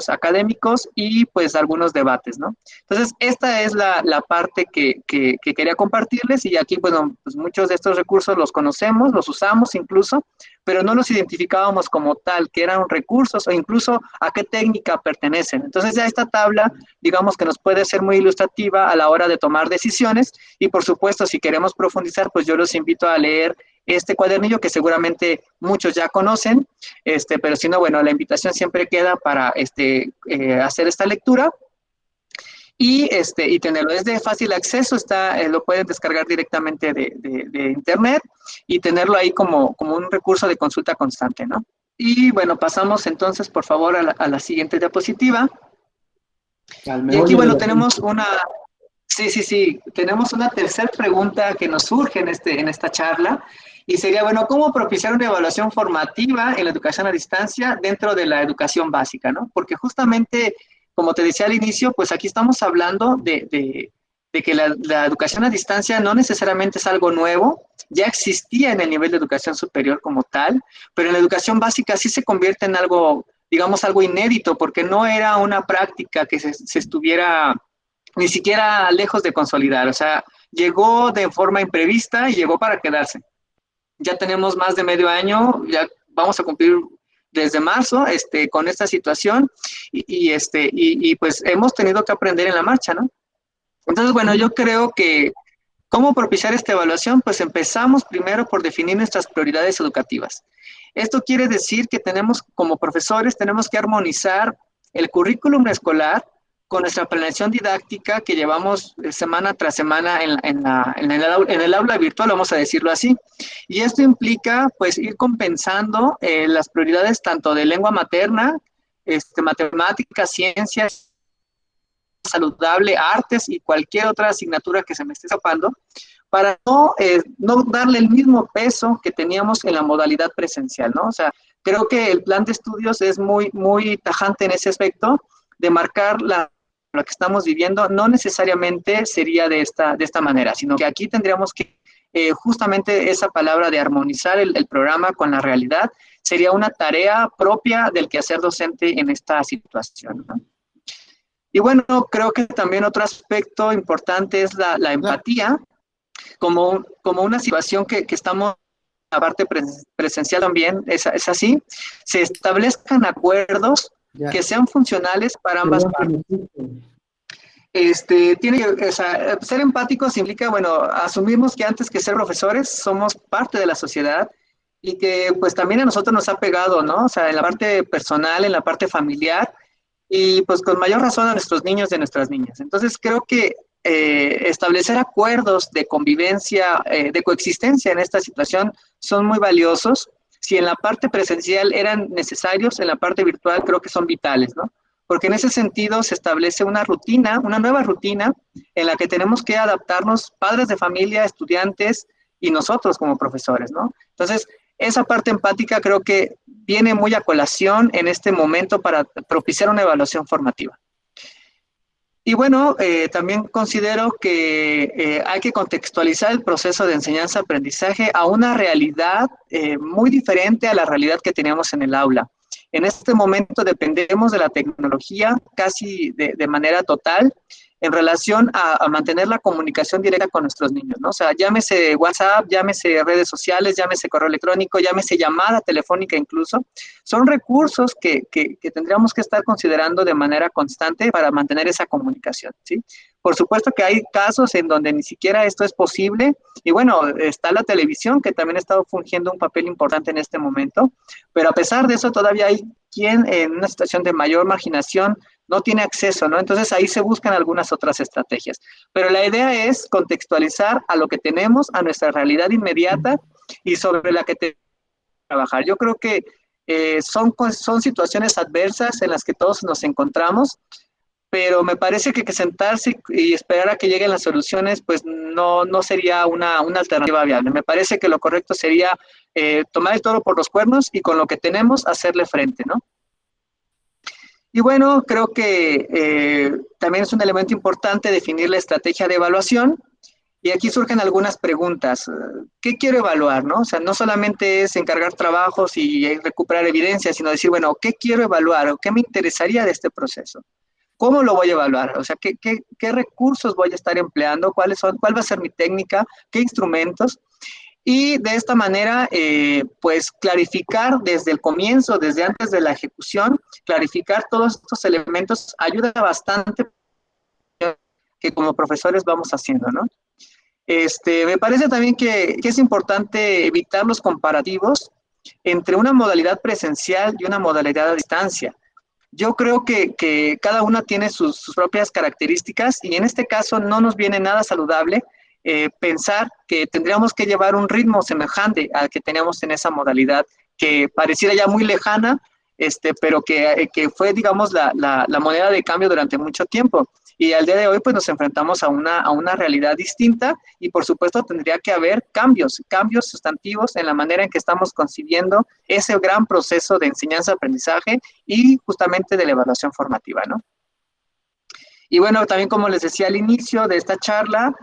académicos y pues algunos debates, ¿no? Entonces, esta es la parte que quería compartirles y aquí, bueno, pues muchos de estos recursos los conocemos, los usamos incluso, pero no los identificábamos como tal, que eran recursos o incluso a qué técnica pertenecen. Entonces, ya esta tabla, digamos que nos puede ser muy ilustrativa a la hora de tomar decisiones y, por supuesto, si queremos profundizar, pues yo los invito a leer este cuadernillo que seguramente muchos ya conocen, pero si no, bueno, la invitación siempre queda para hacer esta lectura. y tenerlo. Es de fácil acceso, lo pueden descargar directamente de internet y tenerlo ahí como un recurso de consulta constante, ¿no? Y bueno, pasamos entonces, por favor, a la siguiente diapositiva. Al Y aquí, meollo del bueno, asunto. sí, tenemos una tercera pregunta que nos surge en esta charla, y sería, bueno, ¿cómo propiciar una evaluación formativa en la educación a distancia dentro de la educación básica, ¿no? Porque justamente, como te decía al inicio, pues aquí estamos hablando de que la educación a distancia no necesariamente es algo nuevo, ya existía en el nivel de educación superior como tal, pero en la educación básica sí se convierte en algo, digamos, algo inédito, porque no era una práctica que se estuviera ni siquiera lejos de consolidar, o sea, llegó de forma imprevista y llegó para quedarse. Ya tenemos más de medio año, ya vamos a cumplir desde marzo con esta situación y pues hemos tenido que aprender en la marcha, ¿no? Entonces, bueno, yo creo que ¿cómo propiciar esta evaluación? Pues empezamos primero por definir nuestras prioridades educativas. Esto quiere decir que tenemos, como profesores, tenemos que armonizar el currículum escolar con nuestra planeación didáctica que llevamos semana tras semana en el aula virtual, vamos a decirlo así. Y esto implica, pues, ir compensando las prioridades tanto de lengua materna, matemáticas, ciencias, saludable, artes y cualquier otra asignatura que se me esté escapando, para no darle el mismo peso que teníamos en la modalidad presencial, ¿no? O sea, creo que el plan de estudios es muy tajante en ese aspecto, de marcar lo que estamos viviendo, no necesariamente sería de esta manera, sino que aquí tendríamos que, justamente esa palabra de armonizar el programa con la realidad, sería una tarea propia del quehacer docente en esta situación, ¿no? Y bueno, creo que también otro aspecto importante es la Claro, empatía, como una situación que estamos, la parte presencial también es así, se establezcan acuerdos que ya. sean funcionales para ambas Perdón que partes. me quite. O sea, ser empáticos implica, bueno, asumimos que antes que ser profesores somos parte de la sociedad y que pues también a nosotros nos ha pegado, ¿no? O sea, en la parte personal, en la parte familiar y pues con mayor razón a nuestros niños y a nuestras niñas. Entonces creo que establecer acuerdos de convivencia, de coexistencia en esta situación son muy valiosos. Si en la parte presencial eran necesarios, en la parte virtual creo que son vitales, ¿no? Porque en ese sentido se establece una rutina, una nueva rutina en la que tenemos que adaptarnos padres de familia, estudiantes y nosotros como profesores, ¿no? Entonces, esa parte empática creo que viene muy a colación en este momento para propiciar una evaluación formativa. Y bueno, también considero que hay que contextualizar el proceso de enseñanza-aprendizaje a una realidad muy diferente a la realidad que teníamos en el aula. En este momento dependemos de la tecnología casi de manera total en relación a mantener la comunicación directa con nuestros niños, ¿no? O sea, llámese WhatsApp, llámese redes sociales, llámese correo electrónico, llámese llamada telefónica incluso, son recursos que tendríamos que estar considerando de manera constante para mantener esa comunicación, ¿sí? Por supuesto que hay casos en donde ni siquiera esto es posible, y bueno, está la televisión que también ha estado fungiendo un papel importante en este momento, pero a pesar de eso todavía hay quien en una situación de mayor marginación no tiene acceso, ¿no? Entonces ahí se buscan algunas otras estrategias. Pero la idea es contextualizar a lo que tenemos, a nuestra realidad inmediata y sobre la que tenemos que trabajar. Yo creo que son situaciones adversas en las que todos nos encontramos, pero me parece que sentarse y esperar a que lleguen las soluciones, pues no sería una alternativa viable. Me parece que lo correcto sería tomar el toro por los cuernos y con lo que tenemos hacerle frente, ¿no? Y bueno, creo que también es un elemento importante definir la estrategia de evaluación. Y aquí surgen algunas preguntas. ¿Qué quiero evaluar, no? O sea, no solamente es encargar trabajos y recuperar evidencia, sino decir, bueno, ¿qué quiero evaluar o qué me interesaría de este proceso? ¿Cómo lo voy a evaluar? O sea, ¿qué recursos voy a estar empleando? ¿Cuál va a ser mi técnica? ¿Qué instrumentos? Y de esta manera, pues clarificar desde el comienzo, desde antes de la ejecución, clarificar todos estos elementos ayuda bastante que como profesores vamos haciendo, ¿no? Me parece también que es importante evitar los comparativos entre una modalidad presencial y una modalidad a distancia. Yo creo que cada una tiene sus propias características y en este caso no nos viene nada saludable pensar que tendríamos que llevar un ritmo semejante al que teníamos en esa modalidad, que pareciera ya muy lejana, pero que fue, digamos, la moneda de cambio durante mucho tiempo. Y al día de hoy, pues nos enfrentamos a una realidad distinta y por supuesto tendría que haber cambios sustantivos en la manera en que estamos concibiendo ese gran proceso de enseñanza-aprendizaje y justamente de la evaluación formativa, ¿no? Y bueno, también como les decía al inicio de esta charla,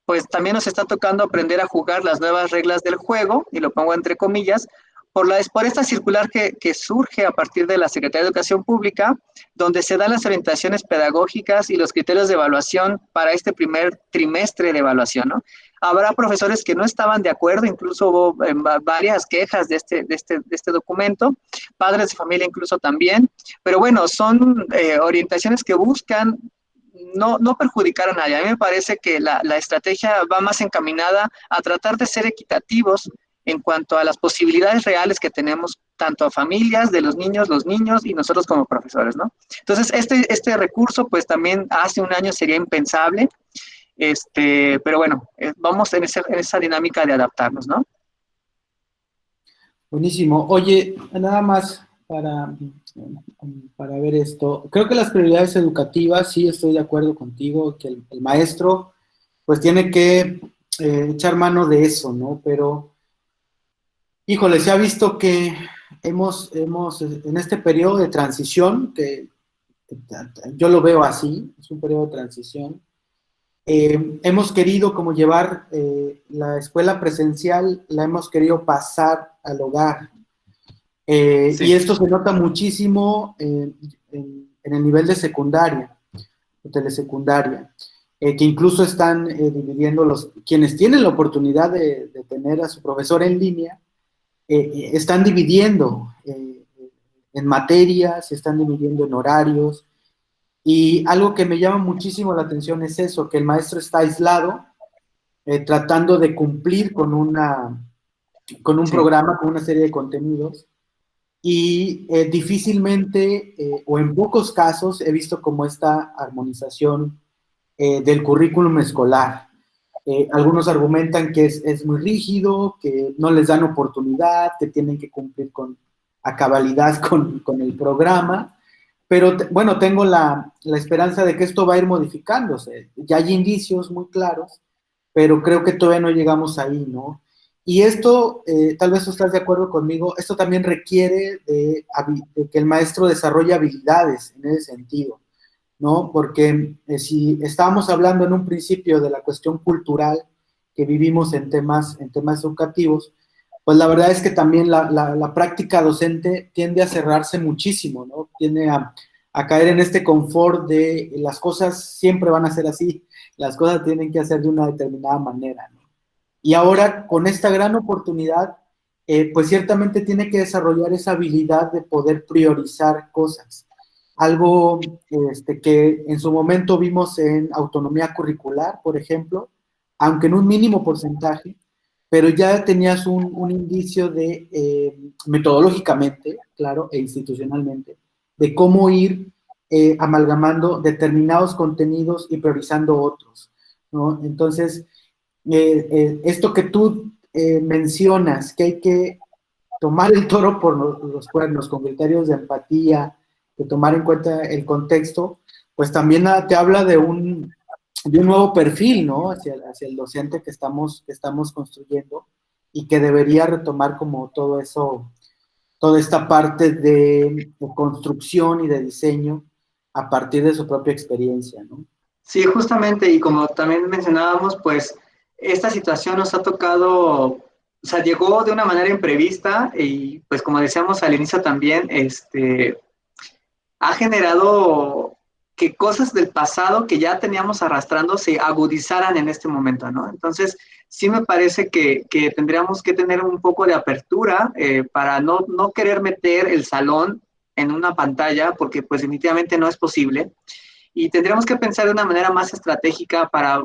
pues también nos está tocando aprender a jugar las nuevas reglas del juego, y lo pongo entre comillas, por esta circular que surge a partir de la Secretaría de Educación Pública, donde se dan las orientaciones pedagógicas y los criterios de evaluación para este primer trimestre de evaluación, ¿no? Habrá profesores que no estaban de acuerdo, incluso hubo varias quejas de este documento, padres de familia incluso también, pero bueno, son orientaciones que buscan no perjudicar a nadie. A mí me parece que la estrategia va más encaminada a tratar de ser equitativos en cuanto a las posibilidades reales que tenemos tanto a familias de los niños y nosotros como profesores, ¿no? Entonces, este recurso, pues también hace un año sería impensable, pero bueno, vamos en esa dinámica de adaptarnos, ¿no? Buenísimo. Oye, nada más para ver esto. Creo que las prioridades educativas, sí estoy de acuerdo contigo, que el maestro pues tiene que echar mano de eso, ¿no? Pero, híjole, se ha visto que hemos en este periodo de transición, que yo lo veo así, es un periodo de transición, hemos querido como llevar la escuela presencial, la hemos querido pasar al hogar. Sí. Y esto se nota muchísimo en el nivel de secundaria, de telesecundaria, que incluso están dividiendo quienes tienen la oportunidad de tener a su profesor en línea, están dividiendo en materias, se están dividiendo en horarios, y algo que me llama muchísimo la atención es eso, que el maestro está aislado, tratando de cumplir con un Sí. programa, con una serie de contenidos, y difícilmente o en pocos casos he visto como esta armonización del currículum escolar. Algunos argumentan que es muy rígido, que no les dan oportunidad, que tienen que cumplir a cabalidad con el programa, pero bueno, tengo la esperanza de que esto va a ir modificándose. Ya hay indicios muy claros, pero creo que todavía no llegamos ahí, ¿no? Y esto, tal vez tú estás de acuerdo conmigo, esto también requiere de que el maestro desarrolle habilidades en ese sentido, ¿no? Porque si estábamos hablando en un principio de la cuestión cultural que vivimos en temas educativos, pues la verdad es que también la práctica docente tiende a cerrarse muchísimo, ¿no? Tiende a caer en este confort de las cosas siempre van a ser así, las cosas tienen que hacer de una determinada manera, ¿no? Y ahora, con esta gran oportunidad, pues ciertamente tiene que desarrollar esa habilidad de poder priorizar cosas. Algo que en su momento vimos en autonomía curricular, por ejemplo, aunque en un mínimo porcentaje, pero ya tenías un indicio de, metodológicamente, claro, e institucionalmente, de cómo ir amalgamando determinados contenidos y priorizando otros, ¿no? Entonces, esto que tú mencionas, que hay que tomar el toro por los cuernos con criterios de empatía, de tomar en cuenta el contexto, pues también te habla de un nuevo perfil, ¿no? Hacia el docente que estamos construyendo y que debería retomar como todo eso, toda esta parte de construcción y de diseño a partir de su propia experiencia, ¿no? Sí, justamente, y como también mencionábamos, pues esta situación nos ha tocado, o sea, llegó de una manera imprevista y pues como decíamos al inicio también, ha generado que cosas del pasado que ya teníamos arrastrando se agudizaran en este momento, ¿no? Entonces, sí me parece que tendríamos que tener un poco de apertura para no querer meter el salón en una pantalla, porque pues definitivamente no es posible y tendríamos que pensar de una manera más estratégica para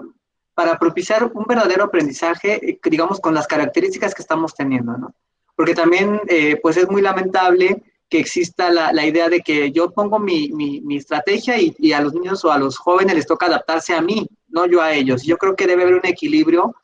propiciar un verdadero aprendizaje, digamos, con las características que estamos teniendo, ¿no? Porque también, pues es muy lamentable que exista la idea de que yo pongo mi estrategia y a los niños o a los jóvenes les toca adaptarse a mí, no yo a ellos. Yo creo que debe haber un equilibrio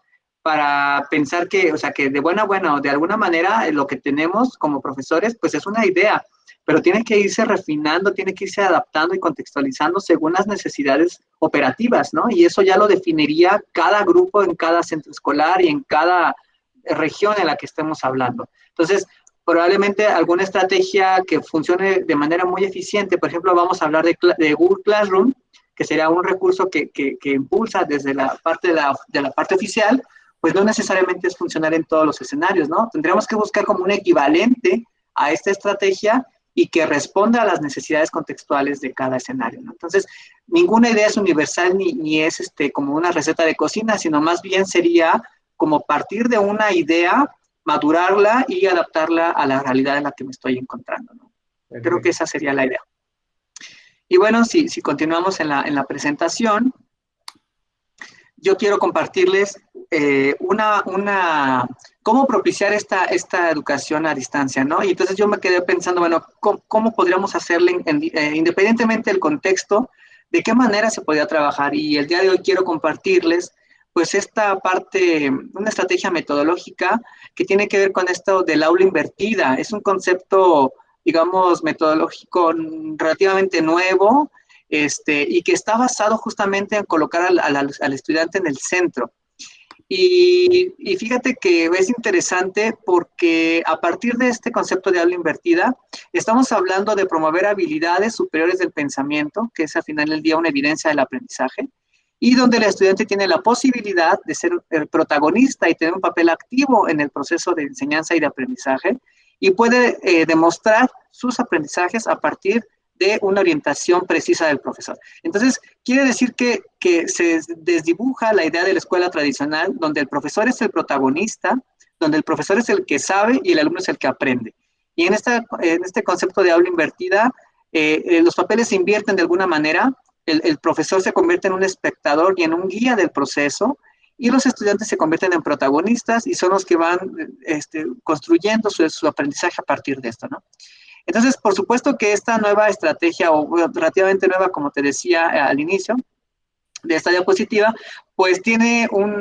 para pensar que, o sea, que de buena o de alguna manera lo que tenemos como profesores, pues es una idea, pero tiene que irse refinando, tiene que irse adaptando y contextualizando según las necesidades operativas, ¿no? Y eso ya lo definiría cada grupo en cada centro escolar y en cada región en la que estemos hablando. Entonces, probablemente alguna estrategia que funcione de manera muy eficiente, por ejemplo, vamos a hablar de Google Classroom, que sería un recurso que impulsa desde la parte de la parte oficial, pues no necesariamente es funcionar en todos los escenarios, ¿no? Tendríamos que buscar como un equivalente a esta estrategia y que responda a las necesidades contextuales de cada escenario, ¿no? Entonces, ninguna idea es universal ni es como una receta de cocina, sino más bien sería como partir de una idea, madurarla y adaptarla a la realidad en la que me estoy encontrando, ¿no? Creo que esa sería la idea. Y bueno, si continuamos en la presentación, yo quiero compartirles cómo propiciar esta educación a distancia, ¿no? Y entonces yo me quedé pensando, bueno, ¿cómo podríamos hacerle, independientemente del contexto, de qué manera se podía trabajar? Y el día de hoy quiero compartirles, pues, esta parte, una estrategia metodológica que tiene que ver con esto del aula invertida. Es un concepto, digamos, metodológico relativamente nuevo, y que está basado justamente en colocar al estudiante en el centro. Y fíjate que es interesante porque a partir de este concepto de aula invertida, estamos hablando de promover habilidades superiores del pensamiento, que es al final del día una evidencia del aprendizaje, y donde el estudiante tiene la posibilidad de ser el protagonista y tener un papel activo en el proceso de enseñanza y de aprendizaje, y puede demostrar sus aprendizajes a partir de una orientación precisa del profesor. Entonces, quiere decir que se desdibuja la idea de la escuela tradicional, donde el profesor es el protagonista, donde el profesor es el que sabe y el alumno es el que aprende. Y en este concepto de aula invertida, los papeles se invierten de alguna manera, el profesor se convierte en un espectador y en un guía del proceso, y los estudiantes se convierten en protagonistas y son los que van construyendo su aprendizaje a partir de esto, ¿no? Entonces, por supuesto que esta nueva estrategia, o bueno, relativamente nueva, como te decía al inicio de esta diapositiva, pues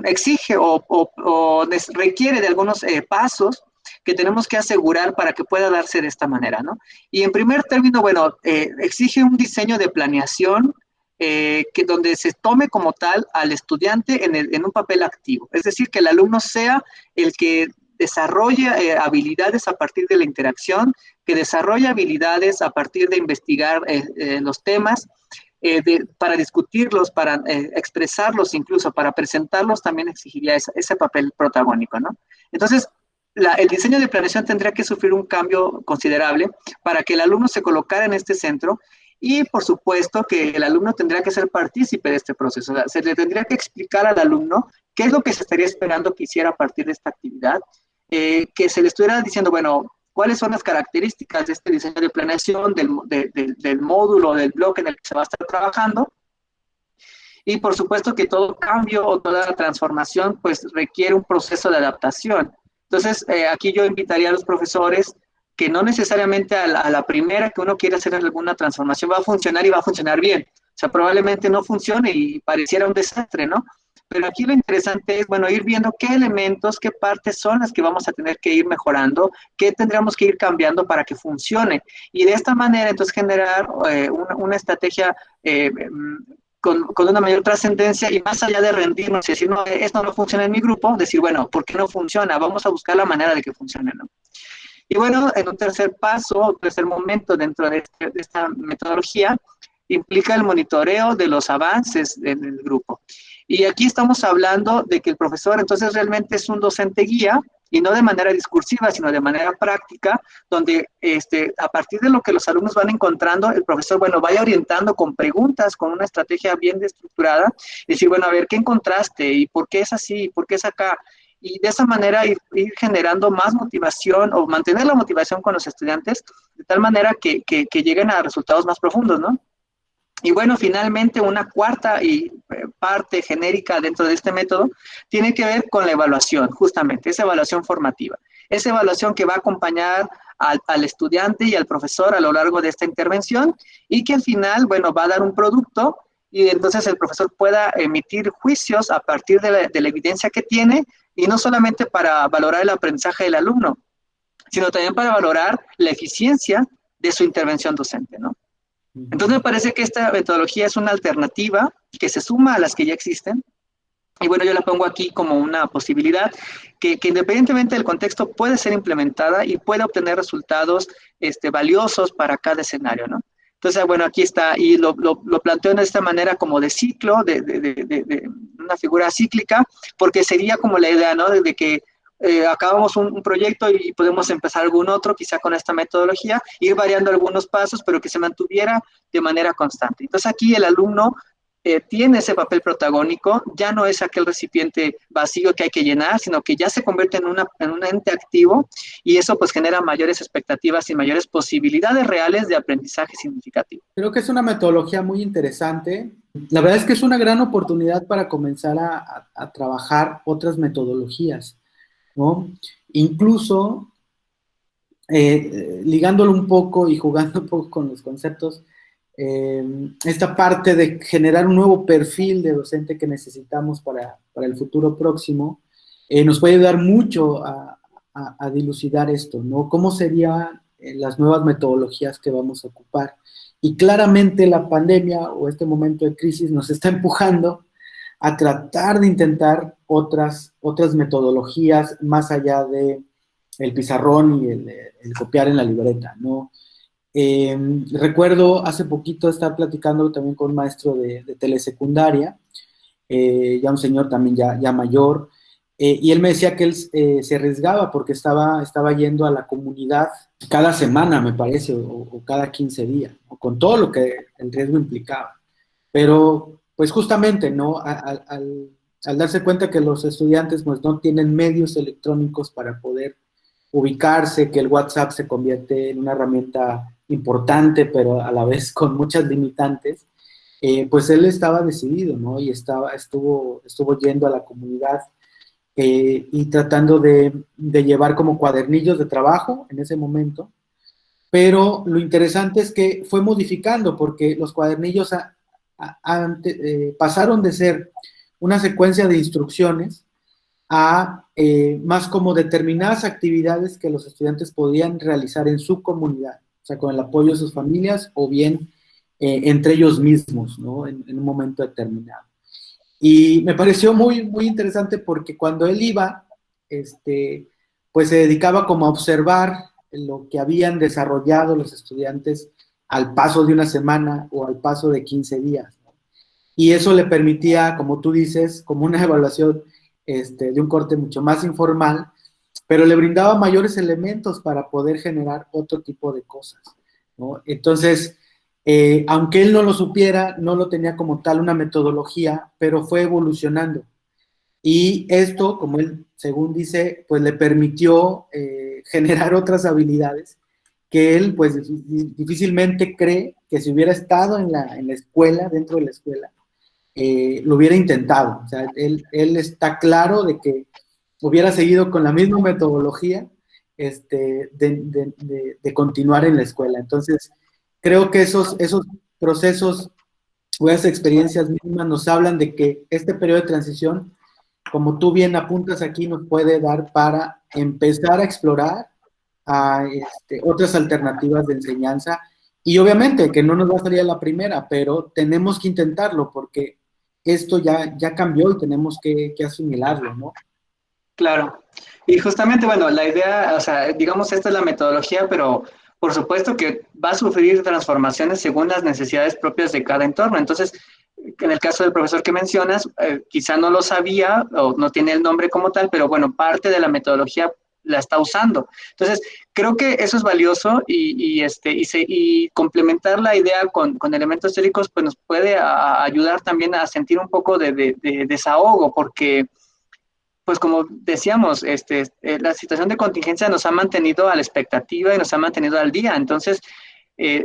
exige o requiere de algunos pasos que tenemos que asegurar para que pueda darse de esta manera, ¿no? Y en primer término, bueno, exige un diseño de planeación donde se tome como tal al estudiante en un papel activo. Es decir, que el alumno sea el que desarrolle habilidades a partir de la interacción, que desarrolle habilidades a partir de investigar los temas, para discutirlos, para expresarlos, incluso para presentarlos, también exigiría ese papel protagónico, ¿no? Entonces, el diseño de planeación tendría que sufrir un cambio considerable para que el alumno se colocara en este centro y, por supuesto, que el alumno tendría que ser partícipe de este proceso. O sea, se le tendría que explicar al alumno qué es lo que se estaría esperando que hiciera a partir de esta actividad, que se le estuviera diciendo, bueno, cuáles son las características de este diseño de planeación, del módulo, del bloque en el que se va a estar trabajando. Y por supuesto que todo cambio o toda transformación pues requiere un proceso de adaptación. Entonces, aquí yo invitaría a los profesores que no necesariamente a la primera que uno quiere hacer alguna transformación va a funcionar y va a funcionar bien. O sea, probablemente no funcione y pareciera un desastre, ¿no? Pero aquí lo interesante es, bueno, ir viendo qué elementos, qué partes son las que vamos a tener que ir mejorando, qué tendríamos que ir cambiando para que funcione. Y de esta manera, entonces, generar una estrategia con una mayor trascendencia y más allá de rendirnos y decir, no, esto no funciona en mi grupo, decir, bueno, ¿por qué no funciona? Vamos a buscar la manera de que funcione, ¿no? Y bueno, en un tercer paso, tercer momento dentro de esta metodología, implica el monitoreo de los avances en el grupo. Y aquí estamos hablando de que el profesor entonces realmente es un docente guía, y no de manera discursiva, sino de manera práctica, donde a partir de lo que los alumnos van encontrando, el profesor, bueno, vaya orientando con preguntas, con una estrategia bien estructurada, y decir, bueno, a ver, ¿qué encontraste? ¿Y por qué es así? ¿Por qué es acá? Y de esa manera ir generando más motivación o mantener la motivación con los estudiantes, de tal manera que lleguen a resultados más profundos, ¿no? Y bueno, finalmente una cuarta parte genérica dentro de este método tiene que ver con la evaluación, justamente, esa evaluación formativa. Esa evaluación que va a acompañar al estudiante y al profesor a lo largo de esta intervención y que al final, bueno, va a dar un producto y entonces el profesor pueda emitir juicios a partir de la evidencia que tiene y no solamente para valorar el aprendizaje del alumno, sino también para valorar la eficiencia de su intervención docente, ¿no? Entonces me parece que esta metodología es una alternativa que se suma a las que ya existen. Y bueno, yo la pongo aquí como una posibilidad que independientemente del contexto puede ser implementada y puede obtener resultados valiosos para cada escenario, ¿no? Entonces, bueno, aquí está, y lo planteo de esta manera como de ciclo, de una figura cíclica, porque sería como la idea, ¿no? De que acabamos un proyecto y podemos empezar algún otro, quizá con esta metodología, ir variando algunos pasos, pero que se mantuviera de manera constante. Entonces aquí el alumno tiene ese papel protagónico, ya no es aquel recipiente vacío que hay que llenar, sino que ya se convierte en un ente activo y eso pues genera mayores expectativas y mayores posibilidades reales de aprendizaje significativo. Creo que es una metodología muy interesante. La verdad es que es una gran oportunidad para comenzar a trabajar otras metodologías, ¿no? Incluso ligándolo un poco y jugando un poco con los conceptos, esta parte de generar un nuevo perfil de docente que necesitamos para el futuro próximo, nos puede ayudar mucho a dilucidar esto, ¿no? ¿Cómo serían las nuevas metodologías que vamos a ocupar? Y claramente la pandemia o este momento de crisis nos está empujando a tratar de intentar otras metodologías más allá de el pizarrón y el copiar en la libreta, ¿no? Recuerdo hace poquito estar platicando también con un maestro de telesecundaria, ya un señor también ya mayor, y él me decía que él se arriesgaba porque estaba yendo a la comunidad cada semana, me parece, o cada 15 días, ¿no? Con todo lo que el riesgo implicaba. Pero, pues justamente, ¿no? Al darse cuenta que los estudiantes pues, no tienen medios electrónicos para poder ubicarse, que el WhatsApp se convierte en una herramienta importante, pero a la vez con muchas limitantes, pues él estaba decidido, ¿no? Y estuvo yendo a la comunidad y tratando de llevar como cuadernillos de trabajo en ese momento, pero lo interesante es que fue modificando, porque los cuadernillos pasaron de ser una secuencia de instrucciones a más como determinadas actividades que los estudiantes podían realizar en su comunidad, o sea, con el apoyo de sus familias o bien entre ellos mismos, ¿no? En un momento determinado. Y me pareció muy, muy interesante porque cuando él iba, pues se dedicaba como a observar lo que habían desarrollado los estudiantes al paso de una semana o al paso de 15 días, ¿no? Y eso le permitía, como tú dices, como una evaluación de un corte mucho más informal, pero le brindaba mayores elementos para poder generar otro tipo de cosas, ¿no? Entonces, aunque él no lo supiera, no lo tenía como tal una metodología, pero fue evolucionando. Y esto, como él, según dice, pues le permitió generar otras habilidades que él, pues difícilmente cree que si hubiera estado en la escuela, dentro de la escuela, lo hubiera intentado. O sea, él está claro de que hubiera seguido con la misma metodología de continuar en la escuela. Entonces, creo que esos procesos o esas experiencias mismas nos hablan de que este periodo de transición, como tú bien apuntas aquí, nos puede dar para empezar a explorar otras alternativas de enseñanza. Y obviamente que no nos va a salir a la primera, pero tenemos que intentarlo porque esto ya cambió y tenemos que asimilarlo, ¿no? Claro. Y justamente, bueno, la idea, o sea, digamos, esta es la metodología, pero por supuesto que va a sufrir transformaciones según las necesidades propias de cada entorno. Entonces, en el caso del profesor que mencionas, quizá no lo sabía o no tiene el nombre como tal, pero bueno, parte de la metodología la está usando. Entonces, creo que eso es valioso y complementar la idea con elementos teóricos, pues nos puede ayudar también a sentir un poco de desahogo, porque pues como decíamos, la situación de contingencia nos ha mantenido a la expectativa y nos ha mantenido al día. Entonces,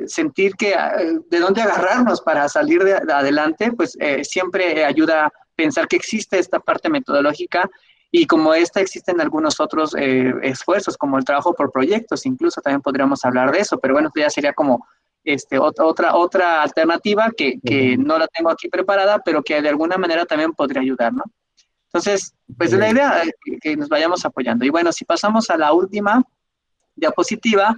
sentir que de dónde agarrarnos para salir de adelante, pues siempre ayuda a pensar que existe esta parte metodológica Y como esta, existen algunos otros esfuerzos, como el trabajo por proyectos, incluso también podríamos hablar de eso, pero bueno, esto ya sería como otra alternativa que no la tengo aquí preparada, pero que de alguna manera también podría ayudar, ¿no? Entonces, pues la Excelente. idea es que nos vayamos apoyando. Y bueno, si pasamos a la última diapositiva,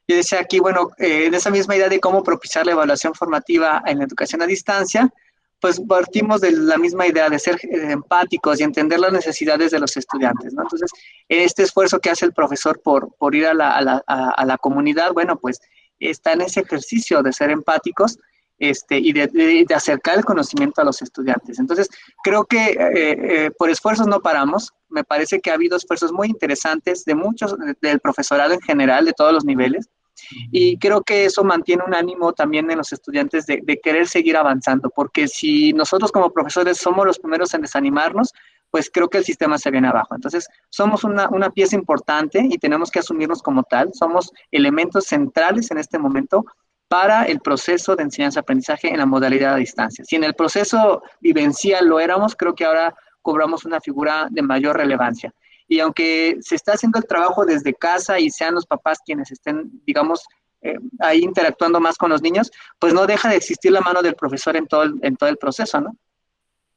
yo decía aquí, bueno, en esa misma idea de cómo propiciar la evaluación formativa en la educación a distancia, pues partimos de la misma idea de ser empáticos y entender las necesidades de los estudiantes, ¿no? Entonces, este esfuerzo que hace el profesor por ir a la comunidad, bueno, pues está en ese ejercicio de ser empáticos y de acercar el conocimiento a los estudiantes. Entonces, creo que por esfuerzos no paramos. Me parece que ha habido esfuerzos muy interesantes de muchos, del profesorado en general, de todos los niveles, y creo que eso mantiene un ánimo también en los estudiantes de querer seguir avanzando, porque si nosotros como profesores somos los primeros en desanimarnos, pues creo que el sistema se viene abajo. Entonces, somos una pieza importante y tenemos que asumirnos como tal. Somos elementos centrales en este momento para el proceso de enseñanza-aprendizaje en la modalidad a distancia. Si en el proceso vivencial lo éramos, creo que ahora cobramos una figura de mayor relevancia. Y aunque se está haciendo el trabajo desde casa y sean los papás quienes estén, digamos, ahí interactuando más con los niños, pues no deja de existir la mano del profesor en todo el proceso, ¿no?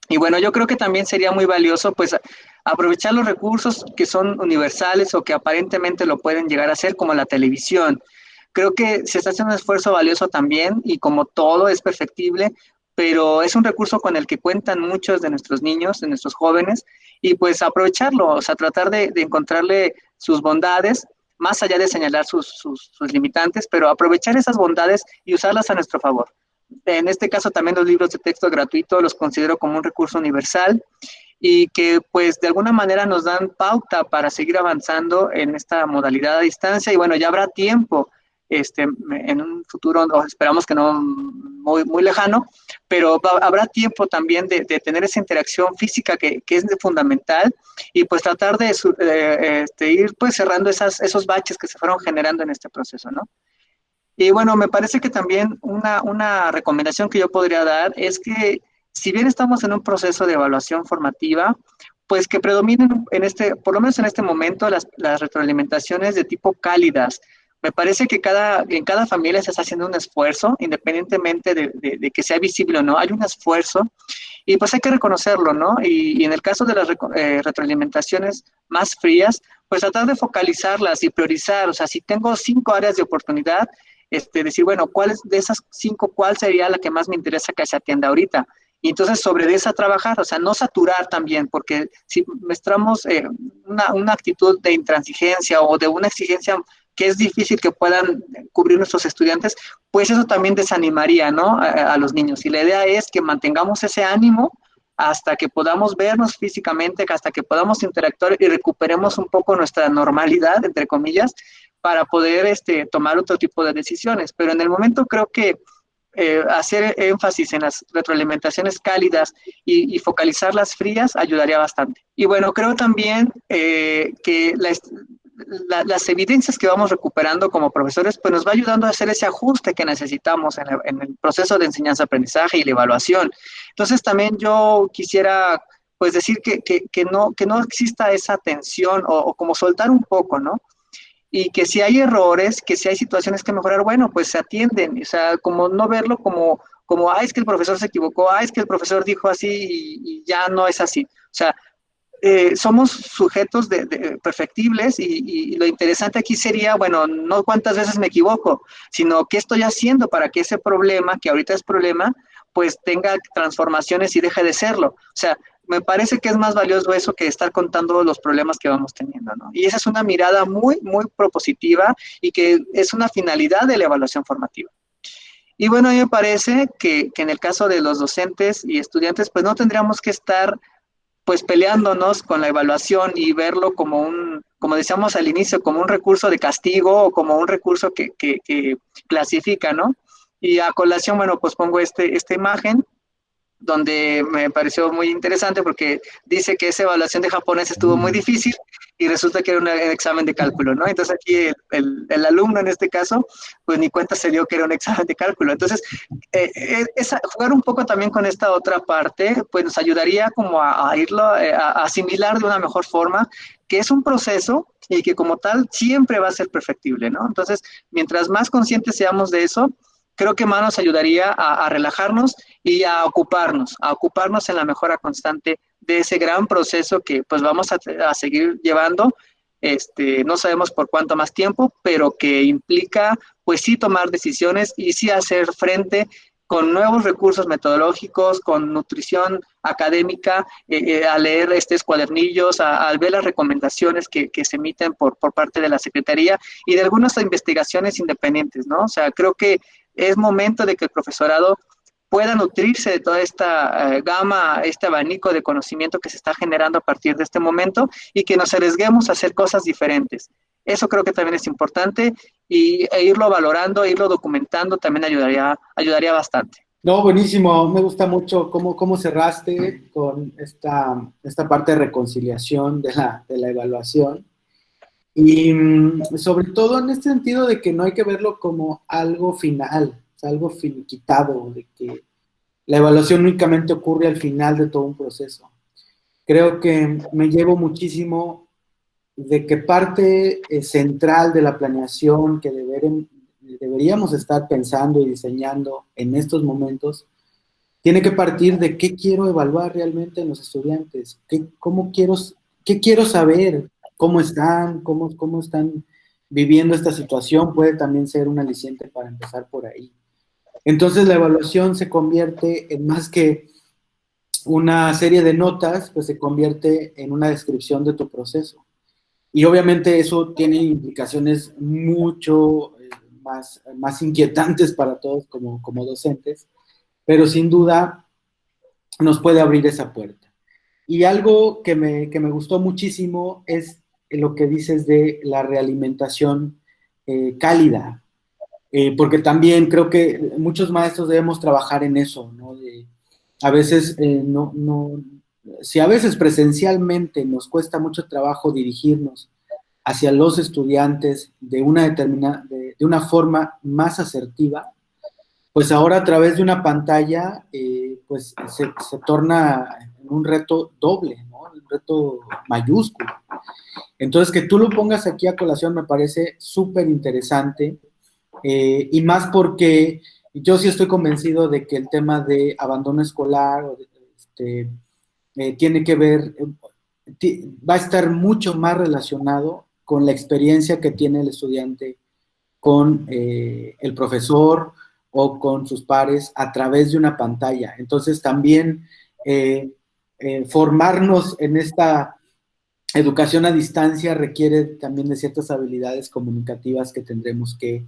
Y bueno, yo creo que también sería muy valioso, pues, aprovechar los recursos que son universales o que aparentemente lo pueden llegar a hacer, como la televisión. Creo que se está haciendo un esfuerzo valioso también y como todo es perfectible, pero es un recurso con el que cuentan muchos de nuestros niños, de nuestros jóvenes, y pues aprovecharlo, o sea, tratar de encontrarle sus bondades, más allá de señalar sus limitantes, pero aprovechar esas bondades y usarlas a nuestro favor. En este caso también los libros de texto gratuitos los considero como un recurso universal y que pues de alguna manera nos dan pauta para seguir avanzando en esta modalidad a distancia y bueno, ya habrá tiempo en un futuro, o esperamos que no muy lejano, pero habrá tiempo también de tener esa interacción física que es fundamental y pues tratar de ir pues cerrando esos baches que se fueron generando en este proceso, ¿no? Y bueno, me parece que también una recomendación que yo podría dar es que si bien estamos en un proceso de evaluación formativa, pues que predominen por lo menos en este momento, las retroalimentaciones de tipo cálidas. Me parece que en cada familia se está haciendo un esfuerzo, independientemente de que sea visible o no, hay un esfuerzo y pues hay que reconocerlo, ¿no? Y en el caso de las retroalimentaciones más frías, pues tratar de focalizarlas y priorizar, o sea, si tengo 5 áreas de oportunidad, decir, bueno, de esas 5, cuál sería la que más me interesa que se atienda ahorita? Y entonces sobre esa trabajar, o sea, no saturar también, porque si mostramos una actitud de intransigencia o de una exigencia que es difícil que puedan cubrir nuestros estudiantes, pues eso también desanimaría, ¿no? A los niños. Y la idea es que mantengamos ese ánimo hasta que podamos vernos físicamente, hasta que podamos interactuar y recuperemos un poco nuestra normalidad, entre comillas, para poder tomar otro tipo de decisiones. Pero en el momento creo que hacer énfasis en las retroalimentaciones cálidas y focalizar las frías ayudaría bastante. Y bueno, creo también que las evidencias que vamos recuperando como profesores, pues nos va ayudando a hacer ese ajuste que necesitamos en el proceso de enseñanza-aprendizaje y la evaluación. Entonces también yo quisiera pues decir que no exista esa tensión o como soltar un poco, ¿no? Y que si hay errores, que si hay situaciones que mejorar, bueno, pues se atienden, o sea, como no verlo es que el profesor se equivocó, es que el profesor dijo así y ya no es así. O sea, somos sujetos perfectibles y lo interesante aquí sería, bueno, no cuántas veces me equivoco, sino qué estoy haciendo para que ese problema, que ahorita es problema, pues tenga transformaciones y deje de serlo. O sea, me parece que es más valioso eso que estar contando los problemas que vamos teniendo, ¿no? Y esa es una mirada muy propositiva y que es una finalidad de la evaluación formativa. Y bueno, a mí me parece que en el caso de los docentes y estudiantes, pues no tendríamos que estar pues peleándonos con la evaluación y verlo como decíamos al inicio, como un recurso de castigo o como un recurso que clasifica, ¿no? Y a colación, bueno, pues pongo esta imagen donde me pareció muy interesante porque dice que esa evaluación de japonés estuvo muy difícil y resulta que era un examen de cálculo, ¿no? Entonces aquí el alumno en este caso, pues ni cuenta se dio que era un examen de cálculo. Entonces, jugar un poco también con esta otra parte, pues nos ayudaría como a irlo, a asimilar de una mejor forma, que es un proceso y que como tal siempre va a ser perfectible, ¿no? Entonces, mientras más conscientes seamos de eso, creo que más nos ayudaría a relajarnos y a ocuparnos en la mejora constante de ese gran proceso que pues vamos a seguir llevando, no sabemos por cuánto más tiempo, pero que implica pues sí tomar decisiones y sí hacer frente con nuevos recursos metodológicos, con nutrición académica, a leer estos cuadernillos, a ver las recomendaciones que se emiten por parte de la Secretaría y de algunas investigaciones independientes, ¿no? O sea, creo que es momento de que el profesorado pueda nutrirse de toda esta gama, este abanico de conocimiento que se está generando a partir de este momento y que nos arriesguemos a hacer cosas diferentes. Eso creo que también es importante e irlo valorando, irlo documentando también ayudaría bastante. No, buenísimo. Me gusta mucho cómo cerraste con esta parte de reconciliación de la evaluación. Y sobre todo en este sentido de que no hay que verlo como algo final, o sea, algo finiquitado, de que la evaluación únicamente ocurre al final de todo un proceso. Creo que me llevo muchísimo de que parte central de la planeación que deberíamos estar pensando y diseñando en estos momentos tiene que partir de qué quiero evaluar realmente en los estudiantes, qué quiero saber, cómo están viviendo esta situación, puede también ser un aliciente para empezar por ahí. Entonces la evaluación se convierte en más que una serie de notas, pues se convierte en una descripción de tu proceso. Y obviamente eso tiene implicaciones mucho más inquietantes para todos como docentes, pero sin duda nos puede abrir esa puerta. Y algo que me gustó muchísimo es lo que dices de la realimentación cálida, porque también creo que muchos maestros debemos trabajar en eso, ¿no? A veces si a veces presencialmente nos cuesta mucho trabajo dirigirnos hacia los estudiantes de una forma más asertiva, pues ahora a través de una pantalla, pues se torna un reto doble, ¿no? Un reto mayúsculo. Entonces, que tú lo pongas aquí a colación me parece súper interesante, y más porque yo sí estoy convencido de que el tema de abandono escolar tiene que ver, va a estar mucho más relacionado con la experiencia que tiene el estudiante con el profesor o con sus pares a través de una pantalla. Entonces también formarnos en esta educación a distancia requiere también de ciertas habilidades comunicativas que tendremos que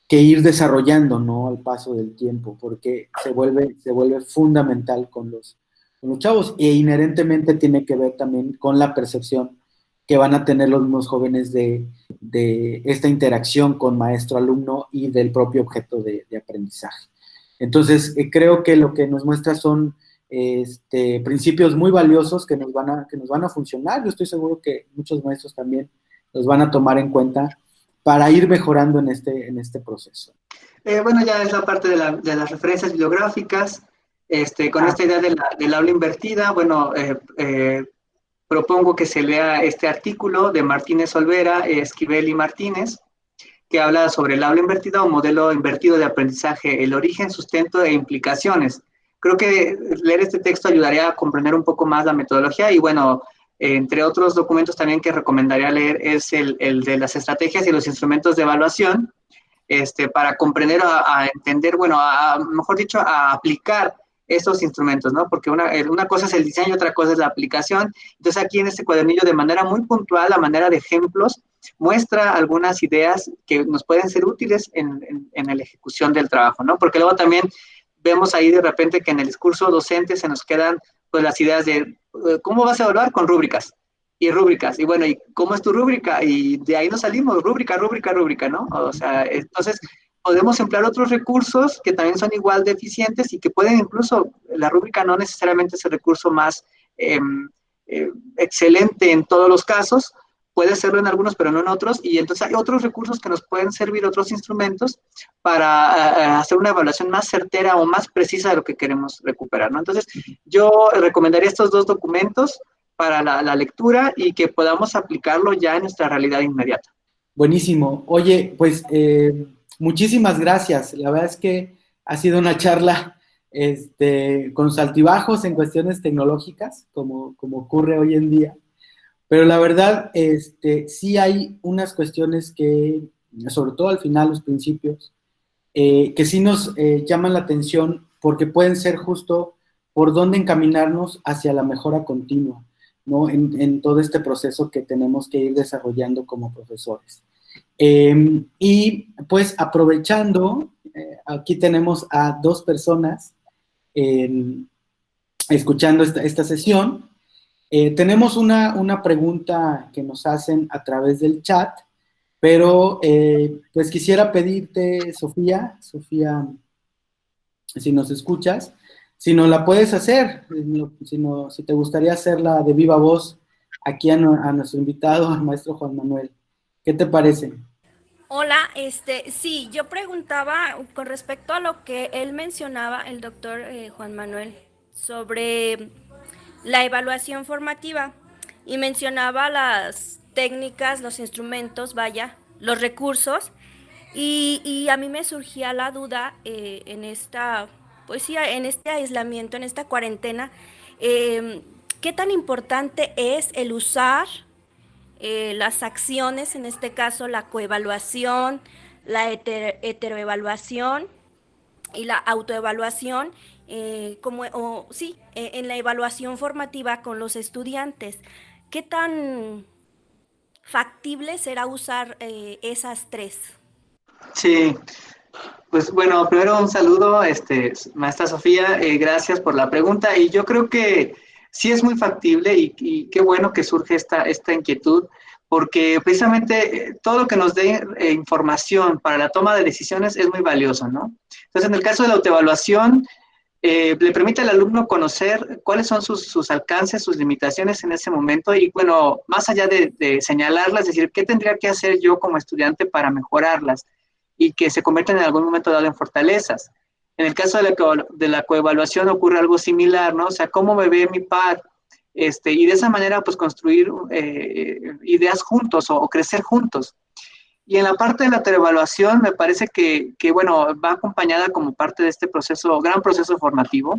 ir desarrollando, ¿no? Al paso del tiempo, porque se vuelve fundamental con los chavos e inherentemente tiene que ver también con la percepción que van a tener los mismos jóvenes de esta interacción con maestro-alumno y del propio objeto de aprendizaje. Entonces, creo que lo que nos muestra son principios muy valiosos que nos van a funcionar. Yo estoy seguro que muchos maestros también los van a tomar en cuenta para ir mejorando en este proceso. Bueno, ya es la parte de las referencias bibliográficas, con esta idea del aula invertida, bueno, propongo que se lea este artículo de Martínez Olvera, Esquivel y Martínez, que habla sobre el aula invertida o modelo invertido de aprendizaje, el origen, sustento e implicaciones. Creo que leer este texto ayudaría a comprender un poco más la metodología y bueno, entre otros documentos también que recomendaría leer es el de las estrategias y los instrumentos de evaluación, para comprender, a entender, bueno, mejor dicho, a aplicar estos instrumentos, ¿no? Porque una cosa es el diseño, otra cosa es la aplicación. Entonces aquí en este cuadernillo, de manera muy puntual, a manera de ejemplos, muestra algunas ideas que nos pueden ser útiles en la ejecución del trabajo, ¿no? Porque luego también vemos ahí de repente que en el discurso docente se nos quedan pues las ideas de cómo vas a evaluar con rúbricas y rúbricas. Y bueno, ¿y cómo es tu rúbrica? Y de ahí nos salimos, rúbrica, rúbrica, rúbrica, ¿no? O sea, entonces podemos emplear otros recursos que también son igual de eficientes y que pueden incluso, la rúbrica no necesariamente es el recurso más excelente en todos los casos, puede hacerlo en algunos, pero no en otros, y entonces hay otros recursos que nos pueden servir, otros instrumentos, para hacer una evaluación más certera o más precisa de lo que queremos recuperar, ¿no? Entonces, yo recomendaría estos dos documentos para la lectura y que podamos aplicarlo ya en nuestra realidad inmediata. Buenísimo. Oye, pues muchísimas gracias. La verdad es que ha sido una charla con sus altibajos en cuestiones tecnológicas, como ocurre hoy en día. Pero la verdad, sí hay unas cuestiones que, sobre todo al final, los principios, que sí nos llaman la atención porque pueden ser justo por dónde encaminarnos hacia la mejora continua, ¿no? En todo este proceso que tenemos que ir desarrollando como profesores. Y pues aprovechando, aquí tenemos a dos personas escuchando esta sesión. Tenemos una pregunta que nos hacen a través del chat, pero pues quisiera pedirte, Sofía, si nos escuchas, si no la puedes hacer, si te gustaría hacerla de viva voz aquí a nuestro invitado, al maestro Juan Manuel. ¿Qué te parece? Hola, sí, yo preguntaba con respecto a lo que él mencionaba, el doctor Juan Manuel, sobre la evaluación formativa y mencionaba las técnicas, los instrumentos, vaya, los recursos, y a mí me surgía la duda en esta, pues sí, en este aislamiento, en esta cuarentena, ¿qué tan importante es el usar las acciones, en este caso la coevaluación, la heteroevaluación y la autoevaluación, en la evaluación formativa con los estudiantes? ¿Qué tan factible será usar esas tres? Sí, pues bueno, primero un saludo, maestra Sofía, gracias por la pregunta, y yo creo que sí es muy factible y qué bueno que surge esta inquietud, porque precisamente todo lo que nos dé información para la toma de decisiones es muy valioso, ¿no? Entonces, en el caso de la autoevaluación, le permite al alumno conocer cuáles son sus alcances, sus limitaciones en ese momento y, bueno, más allá de señalarlas, es decir, ¿qué tendría que hacer yo como estudiante para mejorarlas y que se conviertan en algún momento dado en fortalezas? En el caso de la coevaluación ocurre algo similar, ¿no? O sea, ¿cómo me ve mi par? Y de esa manera, pues, construir ideas juntos o crecer juntos. Y en la parte de la teleevaluación, me parece bueno, va acompañada como parte de este proceso, gran proceso formativo.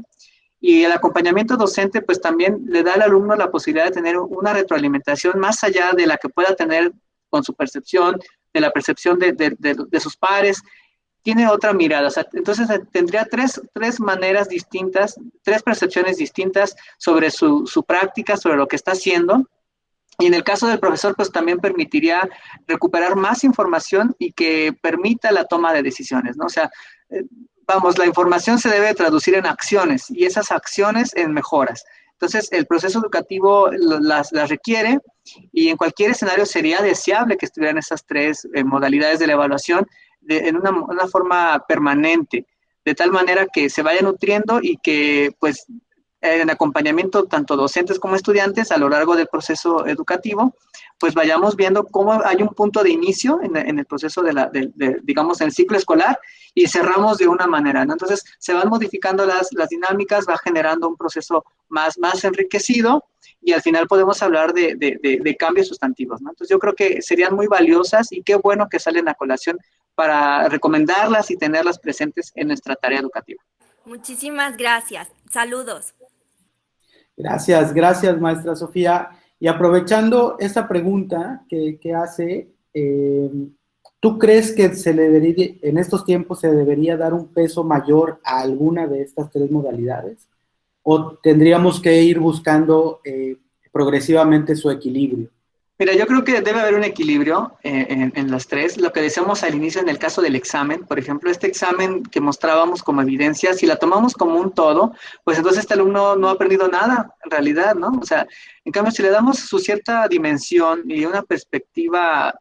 Y el acompañamiento docente, pues también le da al alumno la posibilidad de tener una retroalimentación más allá de la que pueda tener con su percepción, de la percepción de sus pares. Tiene otra mirada. O sea, entonces tendría tres maneras distintas, tres percepciones distintas sobre su práctica, sobre lo que está haciendo. Y en el caso del profesor, pues también permitiría recuperar más información y que permita la toma de decisiones, ¿no? O sea, vamos, la información se debe traducir en acciones y esas acciones en mejoras. Entonces, el proceso educativo las requiere y en cualquier escenario sería deseable que estuvieran esas tres modalidades de la evaluación en una forma permanente, de tal manera que se vaya nutriendo y que, pues, en acompañamiento tanto docentes como estudiantes a lo largo del proceso educativo, pues vayamos viendo cómo hay un punto de inicio en el proceso digamos, en el ciclo escolar y cerramos de una manera, ¿no? Entonces, se van modificando las dinámicas, va generando un proceso más enriquecido y al final podemos hablar de cambios sustantivos, ¿no? Entonces, yo creo que serían muy valiosas y qué bueno que salen a colación para recomendarlas y tenerlas presentes en nuestra tarea educativa. Muchísimas gracias. Saludos. Gracias, maestra Sofía. Y aprovechando esa pregunta que hace, ¿tú crees que en estos tiempos se debería dar un peso mayor a alguna de estas tres modalidades? ¿O tendríamos que ir buscando progresivamente su equilibrio? Mira, yo creo que debe haber un equilibrio en las tres. Lo que decíamos al inicio en el caso del examen, por ejemplo, este examen que mostrábamos como evidencia, si la tomamos como un todo, pues entonces este alumno no ha aprendido nada, en realidad, ¿no? O sea, en cambio, si le damos su cierta dimensión y una perspectiva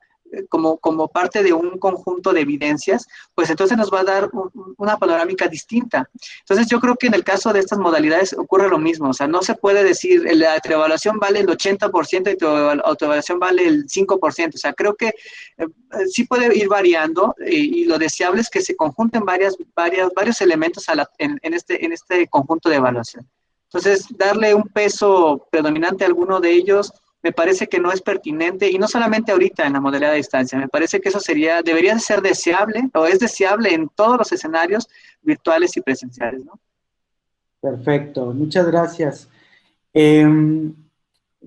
como parte de un conjunto de evidencias, pues entonces nos va a dar una panorámica distinta. Entonces yo creo que en el caso de estas modalidades ocurre lo mismo, o sea, no se puede decir la autoevaluación vale el 80% y tu autoevaluación vale el 5%, o sea, creo que sí puede ir variando y lo deseable es que se conjunten varios elementos en este conjunto de evaluación. Entonces, darle un peso predominante a alguno de ellos me parece que no es pertinente, y no solamente ahorita en la modalidad de distancia, me parece que eso debería ser deseable, o es deseable en todos los escenarios virtuales y presenciales, ¿no? Perfecto, muchas gracias.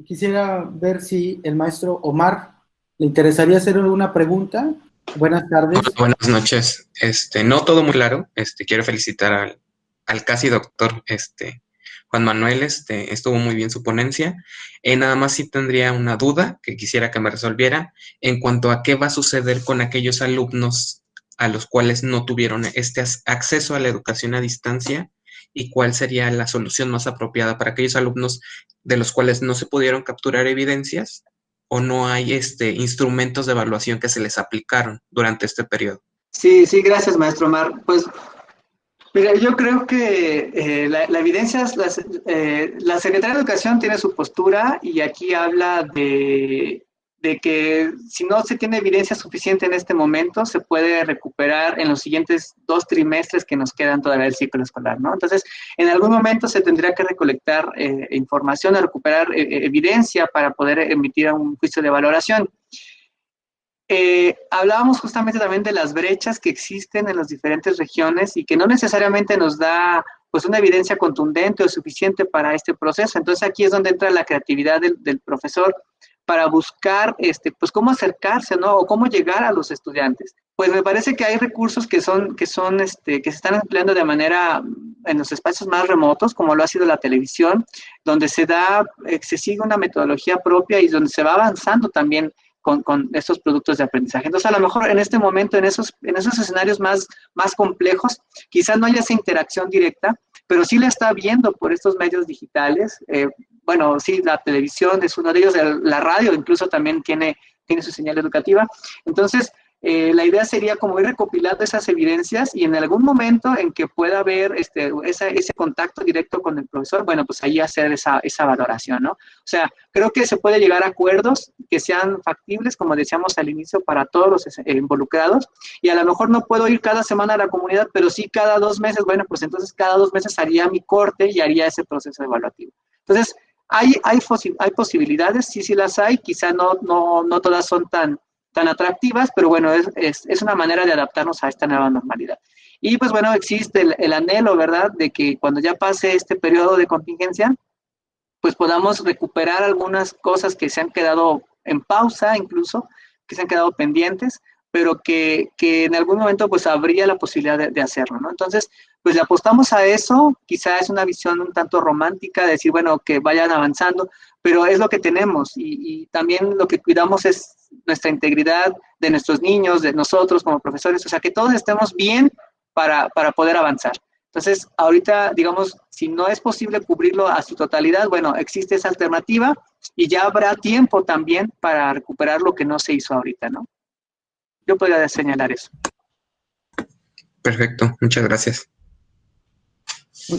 Quisiera ver si el maestro Omar le interesaría hacer alguna pregunta. Buenas tardes. Hola, buenas noches. No todo muy claro. Quiero felicitar al casi doctor, Juan Manuel, estuvo muy bien su ponencia. Nada más sí tendría una duda que quisiera que me resolviera en cuanto a qué va a suceder con aquellos alumnos a los cuales no tuvieron acceso a la educación a distancia, y cuál sería la solución más apropiada para aquellos alumnos de los cuales no se pudieron capturar evidencias o no hay instrumentos de evaluación que se les aplicaron durante este periodo. Sí, gracias, maestro Omar. Pues mira, yo creo que la evidencia, la Secretaría de Educación tiene su postura y aquí habla de que si no se tiene evidencia suficiente en este momento, se puede recuperar en los siguientes 2 trimestres que nos quedan todavía del ciclo escolar, ¿no? Entonces, en algún momento se tendría que recolectar información, recuperar evidencia para poder emitir un juicio de valoración. Hablábamos justamente también de las brechas que existen en las diferentes regiones y que no necesariamente nos da pues una evidencia contundente o suficiente para este proceso. Entonces aquí es donde entra la creatividad del profesor para buscar pues cómo acercarse, ¿no? O cómo llegar a los estudiantes. Pues me parece que hay recursos que se están empleando de manera en los espacios más remotos, como lo ha sido la televisión, donde se sigue una metodología propia y donde se va avanzando también con estos productos de aprendizaje. Entonces, a lo mejor en este momento, en esos escenarios más complejos, quizás no haya esa interacción directa, pero sí la está viendo por estos medios digitales. Bueno, sí, la televisión es uno de ellos, la radio incluso también tiene su señal educativa. Entonces, la idea sería como ir recopilando esas evidencias y en algún momento en que pueda haber ese contacto directo con el profesor, bueno, pues ahí hacer esa valoración, ¿no? O sea, creo que se puede llegar a acuerdos que sean factibles, como decíamos al inicio, para todos los involucrados, y a lo mejor no puedo ir cada semana a la comunidad, pero sí cada 2 meses, bueno, pues entonces cada 2 meses haría mi corte y haría ese proceso evaluativo. Entonces, hay posibilidades, sí las hay, quizá no todas son tan atractivas, pero bueno, es una manera de adaptarnos a esta nueva normalidad. Y pues bueno, existe el anhelo, ¿verdad?, de que cuando ya pase este periodo de contingencia, pues podamos recuperar algunas cosas que se han quedado en pausa, incluso, que se han quedado pendientes, pero que en algún momento pues habría la posibilidad de hacerlo, ¿no? Entonces, pues le apostamos a eso, quizá es una visión un tanto romántica de decir, bueno, que vayan avanzando, pero es lo que tenemos y también lo que cuidamos es nuestra integridad de nuestros niños, de nosotros como profesores, o sea, que todos estemos bien para poder avanzar. Entonces, ahorita, digamos, si no es posible cubrirlo a su totalidad, bueno, existe esa alternativa y ya habrá tiempo también para recuperar lo que no se hizo ahorita, ¿no? Yo podría señalar eso. Perfecto, muchas gracias.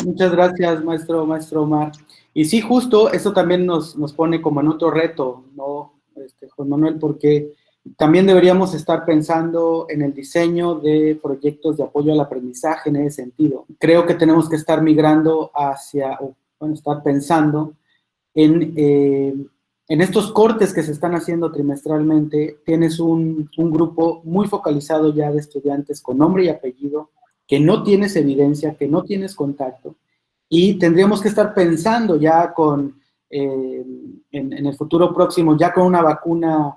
Muchas gracias, maestro Omar. Y sí, justo eso también nos pone como en otro reto, ¿no, Juan Manuel? Porque también deberíamos estar pensando en el diseño de proyectos de apoyo al aprendizaje en ese sentido. Creo que tenemos que estar migrando estar pensando en estos cortes que se están haciendo trimestralmente. Tienes un grupo muy focalizado ya de estudiantes con nombre y apellido, que no tienes evidencia, que no tienes contacto, y tendríamos que estar pensando ya en el futuro próximo, ya con una vacuna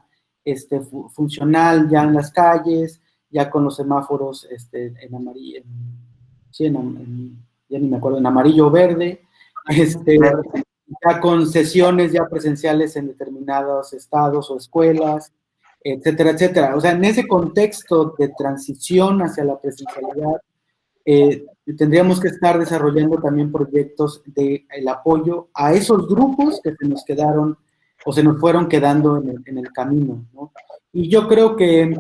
funcional ya en las calles, ya con los semáforos en amarillo, ya ni me acuerdo, en amarillo o verde, ya con sesiones ya presenciales en determinados estados o escuelas, etcétera, etcétera. O sea, en ese contexto de transición hacia la presencialidad, tendríamos que estar desarrollando también proyectos de el apoyo a esos grupos que se nos quedaron o se nos fueron quedando en el camino, ¿no? Y yo creo que,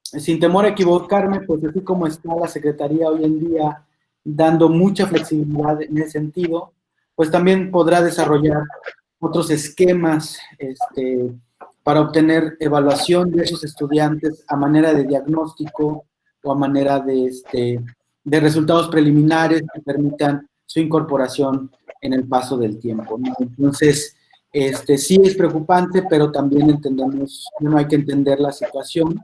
sin temor a equivocarme, pues así como está la Secretaría hoy en día dando mucha flexibilidad en ese sentido, pues también podrá desarrollar otros esquemas para obtener evaluación de esos estudiantes a manera de diagnóstico o a manera de resultados preliminares que permitan su incorporación en el paso del tiempo, ¿no? Entonces, sí es preocupante, pero también entendemos, no hay que entender la situación,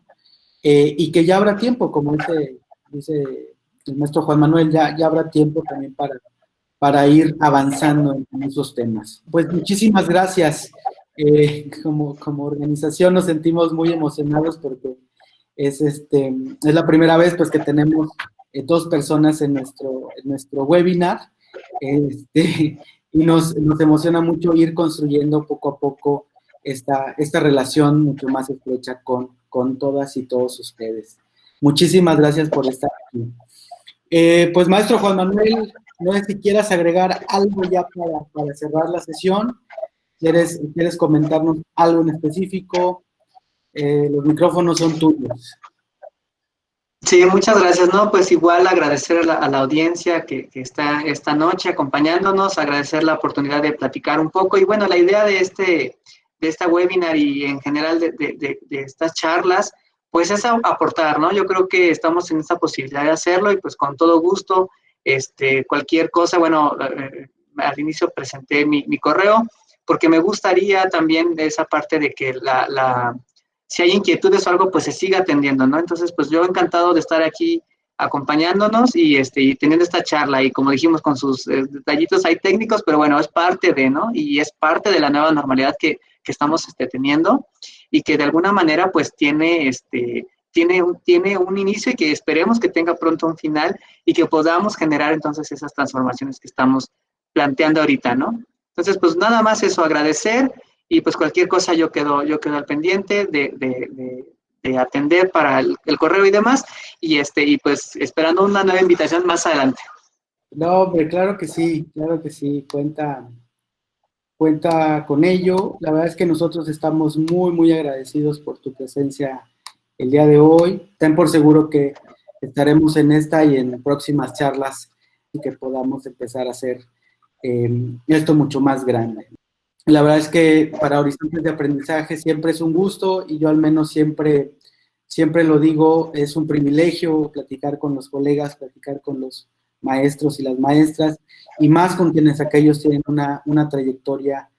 y que ya habrá tiempo, como dice el maestro Juan Manuel, ya habrá tiempo también para ir avanzando en esos temas. Pues muchísimas gracias. Como organización nos sentimos muy emocionados porque es la primera vez pues que tenemos 2 personas en nuestro webinar, y nos emociona mucho ir construyendo poco a poco esta relación mucho más estrecha con todas y todos ustedes. Muchísimas gracias por estar aquí. Pues maestro Juan Manuel, no sé si quieras agregar algo ya para cerrar la sesión. ¿Quieres comentarnos algo en específico? Los micrófonos son tuyos. Sí, muchas gracias. No, pues igual agradecer a la audiencia que está esta noche acompañándonos, agradecer la oportunidad de platicar un poco. Y bueno, la idea de esta webinar y en general de estas charlas, pues es aportar, ¿no? Yo creo que estamos en esta posibilidad de hacerlo y pues con todo gusto, cualquier cosa, bueno, al inicio presenté mi correo, porque me gustaría también de esa parte de que si hay inquietudes o algo, pues se siga atendiendo, ¿no? Entonces, pues yo encantado de estar aquí acompañándonos y teniendo esta charla y como dijimos con sus detallitos hay técnicos, pero bueno, es parte de, ¿no? Y es parte de la nueva normalidad que estamos teniendo y que de alguna manera pues tiene un inicio y que esperemos que tenga pronto un final y que podamos generar entonces esas transformaciones que estamos planteando ahorita, ¿no? Entonces, pues nada más eso, agradecer. Y pues cualquier cosa yo quedo al pendiente de atender para el correo y demás, y pues esperando una nueva invitación más adelante. No, hombre, claro que sí, cuenta con ello. La verdad es que nosotros estamos muy, muy agradecidos por tu presencia el día de hoy. Ten por seguro que estaremos en esta y en próximas charlas y que podamos empezar a hacer esto mucho más grande. La verdad es que para Horizontes de Aprendizaje siempre es un gusto y yo al menos siempre lo digo, es un privilegio platicar con los colegas, platicar con los maestros y las maestras y más con quienes aquellos tienen una trayectoria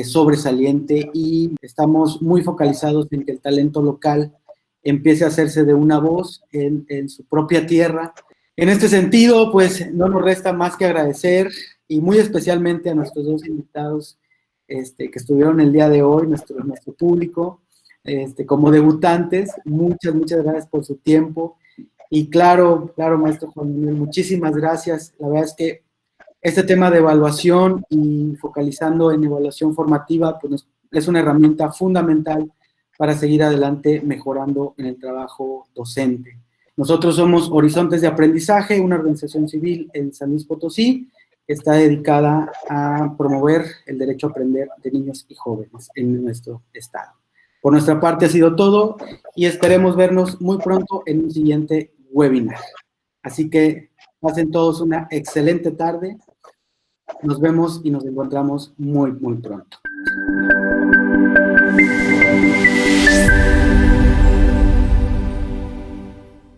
sobresaliente y estamos muy focalizados en que el talento local empiece a hacerse de una voz en su propia tierra. En este sentido, pues no nos resta más que agradecer y muy especialmente a nuestros 2 invitados que estuvieron el día de hoy, nuestro público, como debutantes. Muchas gracias por su tiempo. Y claro, maestro Juan Manuel, muchísimas gracias. La verdad es que este tema de evaluación y focalizando en evaluación formativa, pues es una herramienta fundamental para seguir adelante mejorando en el trabajo docente. Nosotros somos Horizontes de Aprendizaje, una organización civil en San Luis Potosí, que está dedicada a promover el derecho a aprender de niños y jóvenes en nuestro estado. Por nuestra parte ha sido todo y esperemos vernos muy pronto en un siguiente webinar. Así que pasen todos una excelente tarde. Nos vemos y nos encontramos muy, muy pronto.